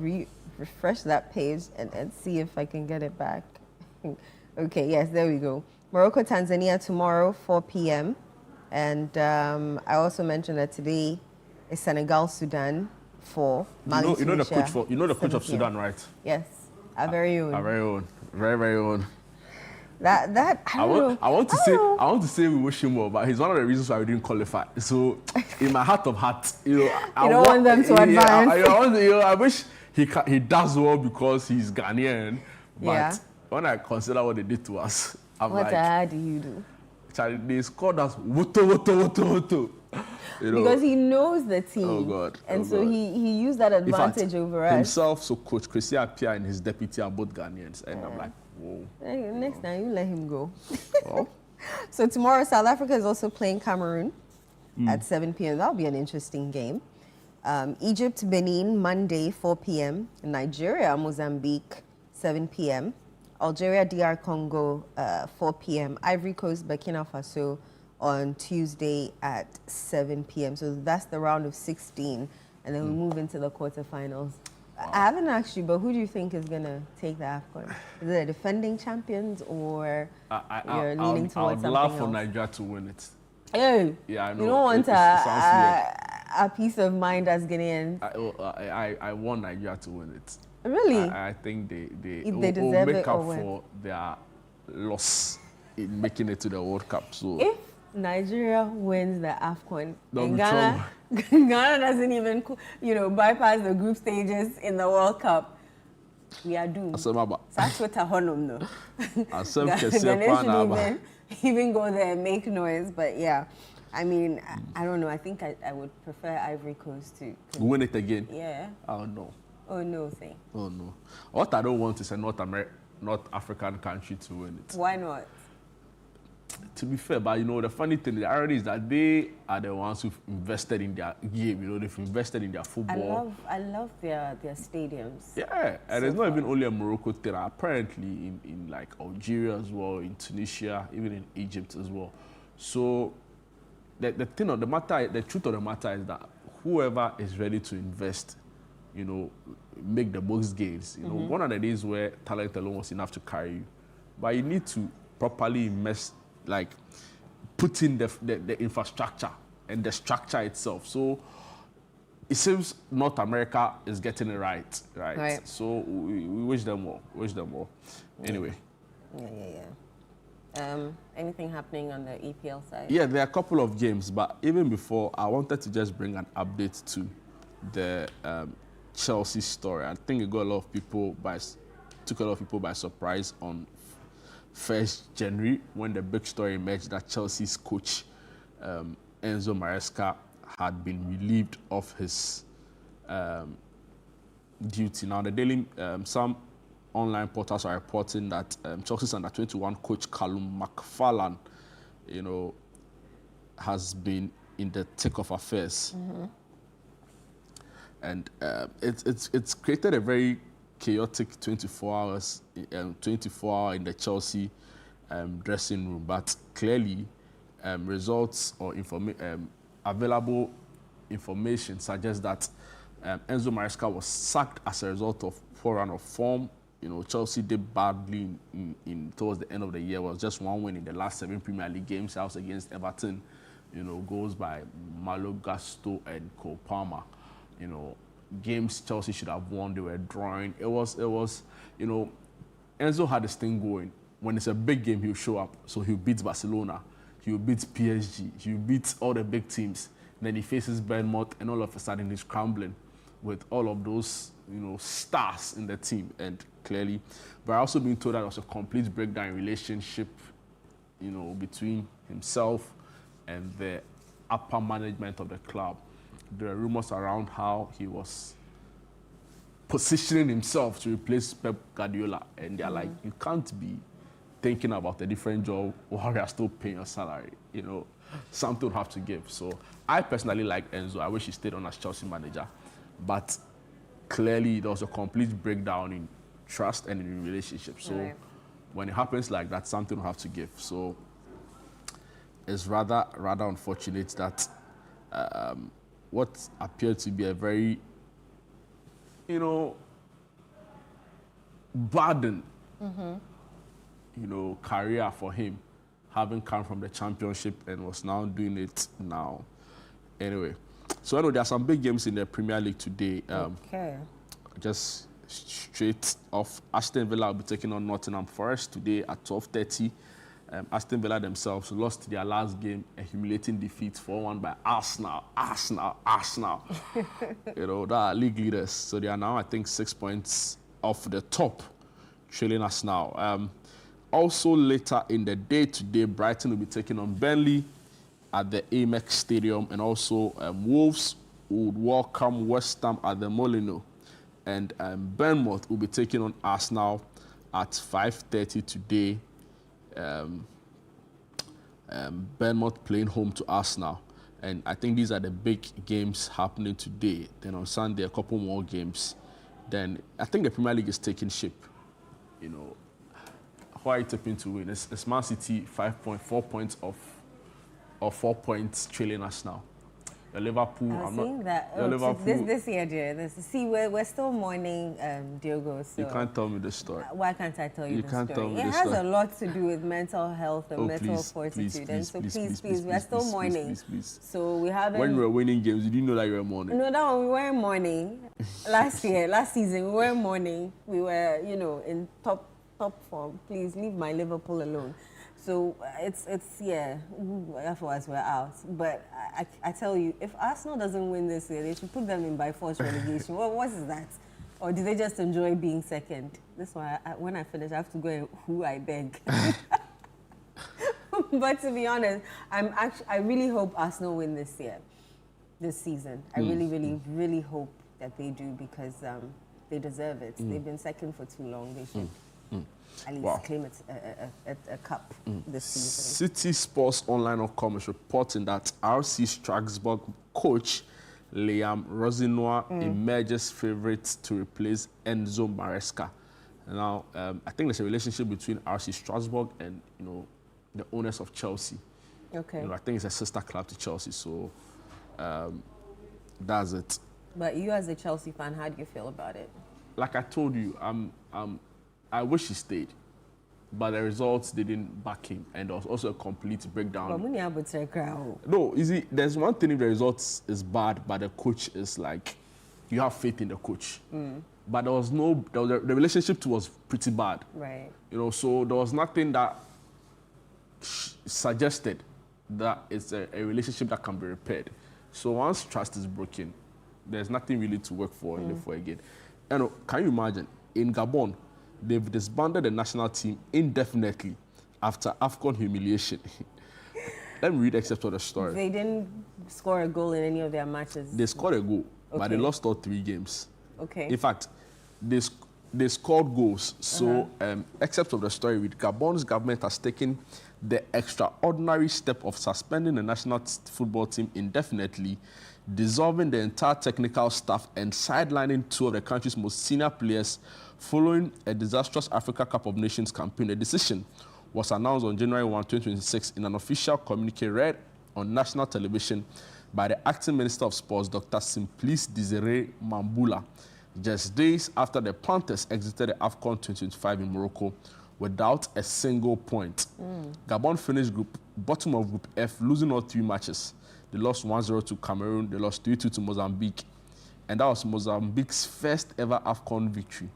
Speaker 15: refresh that page and see if I can get it back. Okay, yes, there we go. Morocco, Tanzania tomorrow, 4 p.m. And I also mentioned that today is Senegal, Sudan, 4. Mali,
Speaker 11: you know the coach of Sudan, right?
Speaker 15: Yes, our very own.
Speaker 11: Our very own, very own.
Speaker 15: I
Speaker 11: want to say we wish him well, but he's one of the reasons why we didn't qualify. So, in my heart of hearts, you know, I
Speaker 15: don't want them to advance.
Speaker 11: I wish he does well because he's Ghanaian. But when I consider what they did to us, I'm
Speaker 15: what
Speaker 11: like,
Speaker 15: do you do?
Speaker 11: They scored us woto. You know?
Speaker 15: Because he knows the team.
Speaker 11: Oh God!
Speaker 15: And so he used that advantage over us.
Speaker 11: Himself, so Coach Chrissy Appiah and his deputy are both Ghanaians, and I'm like, whoa.
Speaker 15: Next time you let him go. Oh. So tomorrow South Africa is also playing Cameroon at 7 p.m. That'll be an interesting game. Egypt, Benin, Monday, 4 p.m. Nigeria, Mozambique, 7 p.m. Algeria, DR Congo, 4 p.m. Ivory Coast, Burkina Faso on Tuesday at 7 p.m. So that's the round of 16. And then we move into the quarterfinals. I haven't asked you, but who do you think is going to take the AFCON? Is it the defending champions or you're leaning towards something else?
Speaker 11: I would love for Nigeria to win it.
Speaker 15: Hey,
Speaker 11: yeah, I know.
Speaker 15: You don't want a peace of mind as Ghanaians.
Speaker 11: I want Nigeria to win it.
Speaker 15: Really?
Speaker 11: I think they
Speaker 15: deserve
Speaker 11: make
Speaker 15: it
Speaker 11: up
Speaker 15: or
Speaker 11: for their loss in making it to the World Cup. So
Speaker 15: if Nigeria wins the AFCON,
Speaker 11: and
Speaker 15: Ghana doesn't even, bypass the group stages in the World Cup, we are doomed. That's what Honum shouldn't even go there and make noise. But yeah, I mean, I don't know. I think I would prefer Ivory Coast to
Speaker 11: win it again.
Speaker 15: Yeah.
Speaker 11: Oh no.
Speaker 15: Oh, no thing.
Speaker 11: Oh, no. What I don't want is a North African country to win it.
Speaker 15: Why not?
Speaker 11: To be fair, but you know, the funny thing, the irony is that they are the ones who've invested in their game. You know, they've invested in their football.
Speaker 15: I love their stadiums.
Speaker 11: Yeah, and it's not even only a Morocco thing. Apparently, in like Algeria as well, in Tunisia, even in Egypt as well. So, the truth of the matter is that whoever is ready to invest, you know, make the most gains. You know, one of the days where talent alone was enough to carry you, but you need to properly invest. Like put in the infrastructure and the structure itself. So it seems North America is getting it right. So we wish them well. Anyway.
Speaker 15: Yeah. Anything happening on the EPL side?
Speaker 11: Yeah, there are a couple of games, but even before, I wanted to just bring an update to the Chelsea story. I think it took a lot of people by surprise on 1st January when the big story emerged that Chelsea's coach Enzo Maresca had been relieved of his duty. Now, some online portals are reporting that Chelsea's under-21 coach Callum McFarlane, you know, has been in the thick of affairs, and it's created a very chaotic 24 hours in the Chelsea dressing room, but clearly results or available information suggests that Enzo Maresca was sacked as a result of poor run of form. You know, Chelsea did badly towards the end of the year. It was just one win in the last 7 Premier League games. That was against Everton. You know, goals by Malo Gusto and Cole Palmer. You know, games Chelsea should have won, they were drawing. It was, you know, Enzo had this thing going. When it's a big game, he'll show up. So he'll beat Barcelona, he'll beat PSG, he'll beat all the big teams. Then he faces Bournemouth, and all of a sudden he's scrambling with all of those, you know, stars in the team. And clearly, but I also been told that there was a complete breakdown in relationship, you know, between himself and the upper management of the club. There are rumors around how he was positioning himself to replace Pep Guardiola, and they're like, you can't be thinking about a different job while you're still paying your salary. You know, something would have to give. So I personally like Enzo. I wish he stayed on as Chelsea manager, but clearly there was a complete breakdown in trust and in relationships. So when it happens like that, something will have to give. So it's rather unfortunate that what appeared to be a very, you know, burden, you know, career for him, having come from the Championship and was now doing it now. Anyway, so I know there are some big games in the Premier League today. Just straight off, Aston Villa will be taking on Nottingham Forest today at 12:30. Aston Villa themselves lost their last game, a humiliating defeat 4-1 by Arsenal. You know, they are league leaders. So they are now, I think, 6 points off the top, trailing us now. Also later in the day today, Brighton will be taking on Burnley at the Amex Stadium, and also Wolves would welcome West Ham at the Molineux. And Bournemouth will be taking on Arsenal at 5:30 today. Bournemouth playing home to Arsenal, and I think these are the big games happening today. Then on Sunday, a couple more games. Then I think the Premier League is taking shape. You know, who are you tipping to win? It's Man City 4 points off, or 4 points trailing us now. Liverpool.
Speaker 15: I'm seeing that. This year, dear. See, we're still mourning Diogo. So
Speaker 11: you can't tell me the story.
Speaker 15: Why can't I tell you the story?
Speaker 11: You can't tell me
Speaker 15: it
Speaker 11: the
Speaker 15: has
Speaker 11: story.
Speaker 15: a lot to do with mental health and mental fortitude. Please, we're still mourning.
Speaker 11: Please.
Speaker 15: So we haven't.
Speaker 11: When we were winning games, you didn't know that you were mourning.
Speaker 15: No, that one we weren't mourning. Last season, we weren't mourning. We were, you know, in top form. Please leave my Liverpool alone. So it's afterwards we're out. But I tell you, if Arsenal doesn't win this year, they should put them in by force relegation. What is that? Or do they just enjoy being second? This one, when I finish, I have to go and who I beg. But to be honest, I really hope Arsenal win this season. I really hope that they do, because they deserve it. They've been second for too long. They should at least claim it a cup this season.
Speaker 11: City Sports Online.com is reporting that RC Strasbourg coach Liam Rosinoir emerges favourite to replace Enzo Maresca. Now, I think there's a relationship between RC Strasbourg and the owners of Chelsea.
Speaker 15: Okay.
Speaker 11: I think it's a sister club to Chelsea, so that's it.
Speaker 15: But you, as a Chelsea fan, how do you feel about it?
Speaker 11: Like I told you, I wish he stayed, but the results didn't back him, and there was also a complete breakdown. No, you see, there's one thing if the results is bad, but the coach is like, you have faith in the coach. But the relationship was pretty bad.
Speaker 15: Right.
Speaker 11: So there was nothing that suggested that it's a relationship that can be repaired. So once trust is broken, there's nothing really to work for and live for again. And can you imagine, in Gabon, they've disbanded the national team indefinitely after AFCON humiliation. Let me read excerpts of the story.
Speaker 15: They didn't score a goal in any of their matches.
Speaker 11: They scored a goal, but they lost all 3 games.
Speaker 15: Okay.
Speaker 11: In fact, they scored goals. So, excerpts of the story read, Gabon's government has taken the extraordinary step of suspending the national football team indefinitely, dissolving the entire technical staff and sidelining 2 of the country's most senior players following a disastrous Africa Cup of Nations campaign. The decision was announced on January 1, 2026 in an official communique read on national television by the acting Minister of Sports, Dr. Simplice Desiré Mambula, just days after the Panthers exited the AFCON 2025 in Morocco without a single point. Gabon finished bottom of Group F, losing all 3 matches. They lost 1-0 to Cameroon, they lost 3-2 to Mozambique, and that was Mozambique's first ever AFCON victory.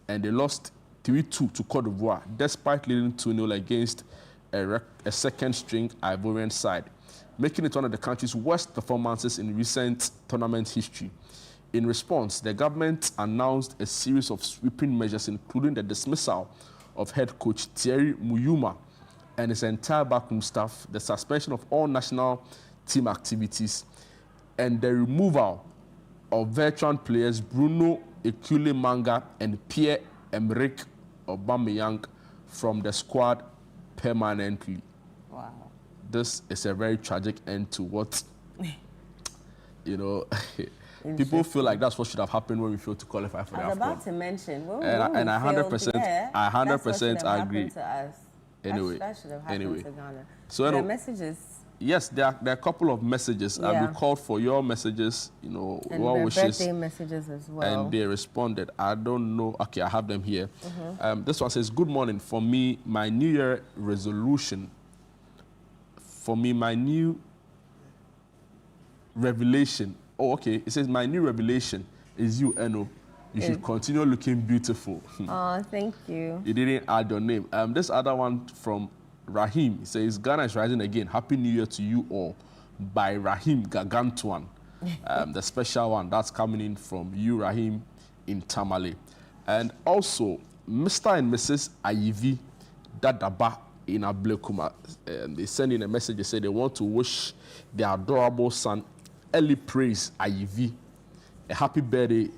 Speaker 11: And they lost 3-2 to Cote d'Ivoire, despite leading 2-0 against a second-string Ivorian side, making it one of the country's worst performances in recent tournament history. In response, the government announced a series of sweeping measures, including the dismissal of head coach Thierry Muyuma and his entire backroom staff, the suspension of all national team activities, and the removal of veteran players Bruno Ekule Manga and Pierre-Emerick Aubameyang from the squad permanently.
Speaker 15: Wow.
Speaker 11: This is a very tragic end to what, people feel like that's what should have happened when we failed to qualify for the AFCON.
Speaker 15: I was about to mention,
Speaker 11: and I 100% agree.
Speaker 15: To us.
Speaker 11: Anyway,
Speaker 15: that should have happened to Ghana.
Speaker 11: So
Speaker 15: there are messages.
Speaker 11: Yes, there are a couple of messages. We called for your messages,
Speaker 15: and
Speaker 11: well wishes.
Speaker 15: Birthday messages as well.
Speaker 11: And they responded. I don't know. Okay, I have them here. This one says, good morning. For me, my New Year resolution. For me, my new revelation. Oh, okay. It says, my new revelation is you, Eno. You should continue looking beautiful.
Speaker 15: Oh, thank you.
Speaker 11: You didn't add your name. This other one from Rahim, he says, Ghana is rising again. Happy New Year to you all. By Rahim Gagantuan. The special one, that's coming in from you, Rahim, in Tamale. And also, Mr. and Mrs. Ayivi Dadaba in Ablekuma. They send in a message, they say they want to wish their adorable son, Eli Praise Ayivi, a happy birthday.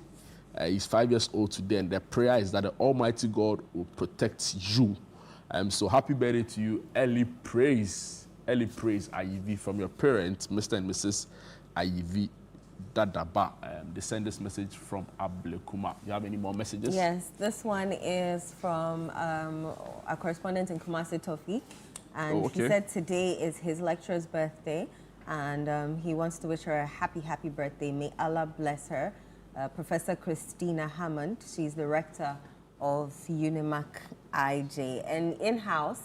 Speaker 11: He's 5 years old today, and the prayer is that the Almighty God will protect you. So happy birthday to you, Eli Praise Ayivi, from your parents, Mr. and Mrs. Ayivi Dadaba. They send this message from Ablekuma. You have any more messages?
Speaker 15: Yes, this one is from a correspondent in Kumasi, Tofi. And he said today is his lecturer's birthday, and he wants to wish her a happy, happy birthday. May Allah bless her. Professor Christina Hammond, she's the rector of UNIMAC IJ. And in-house,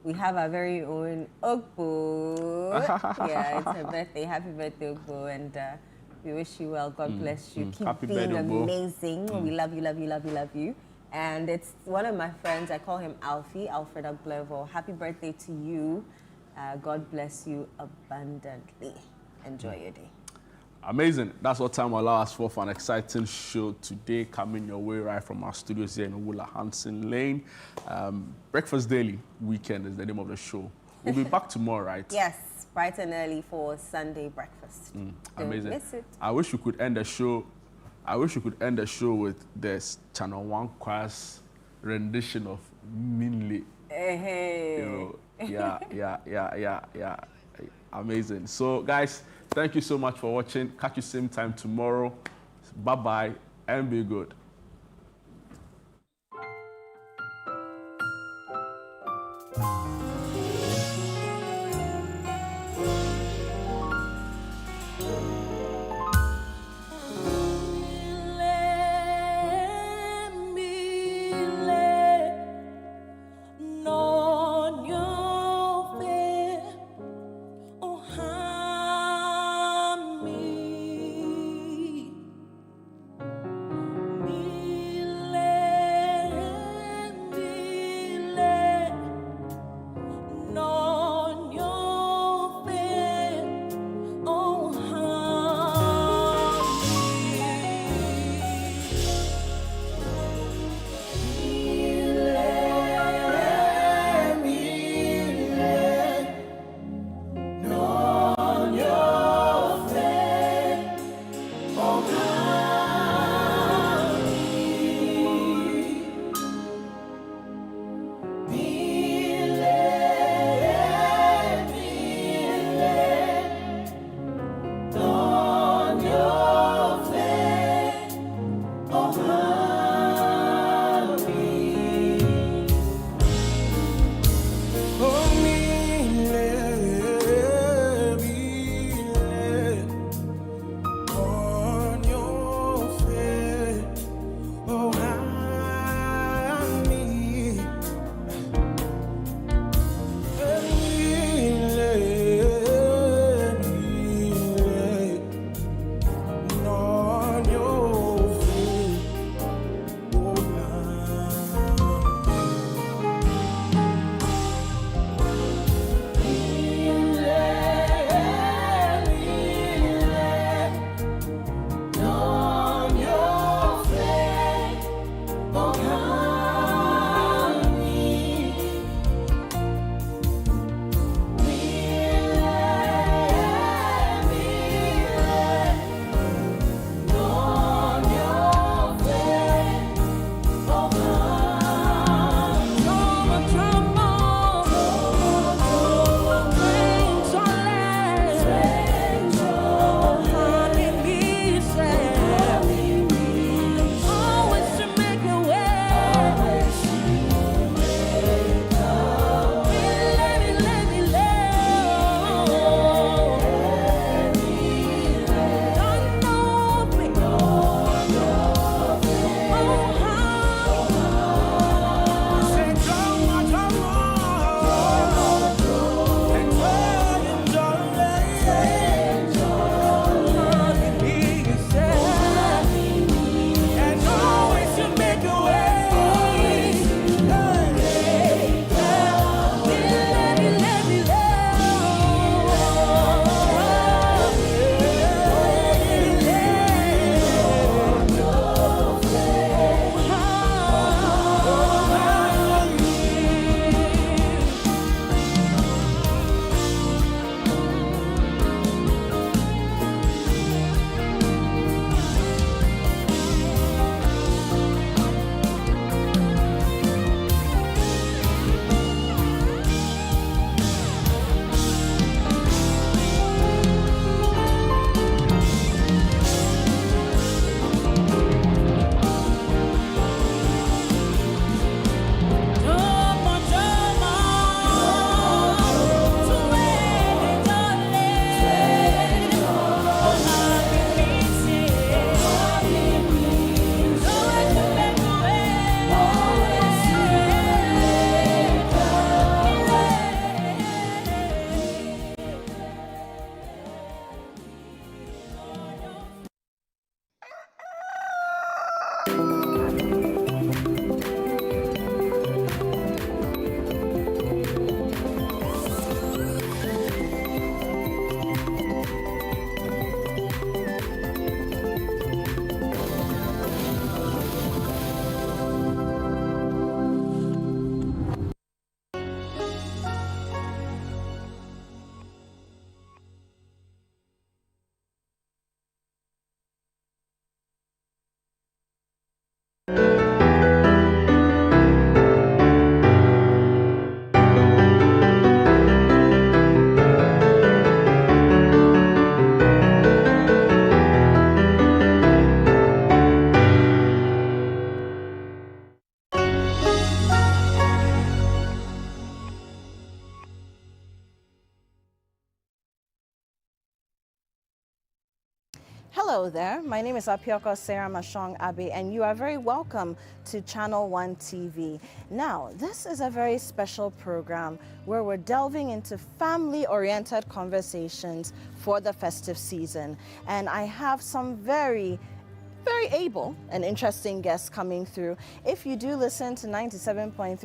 Speaker 15: we have our very own Ogbo. Yeah, it's her birthday. Happy birthday, Ogbo. And we wish you well. God bless you. Keep being amazing. We love you, love you, love you, love you. And it's one of my friends. I call him Alfie, Alfred Oglevo. Happy birthday to you. God bless you abundantly. Enjoy your day.
Speaker 11: Amazing. That's what time will allow us for an exciting show today, coming your way right from our studios here in Wula Hansen Lane. Breakfast Daily Weekend is the name of the show. We'll be back tomorrow, right?
Speaker 15: Yes, bright and early for Sunday breakfast.
Speaker 11: Amazing.
Speaker 15: Don't miss it.
Speaker 11: I wish we could end the show I wish we could end the show with this Channel One Choir's rendition of Minle. You know, yeah. Amazing. So, guys, thank you so much for watching. Catch you same time tomorrow. Bye-bye and be good.
Speaker 8: Me
Speaker 10: Hello there, my name is Apioko Sarah Mashong Abe, and you are very welcome to Channel One TV. Now, this is a very special program where we're delving into family-oriented conversations for the festive season. And I have some very able and interesting guests coming through. If you do listen to 97.3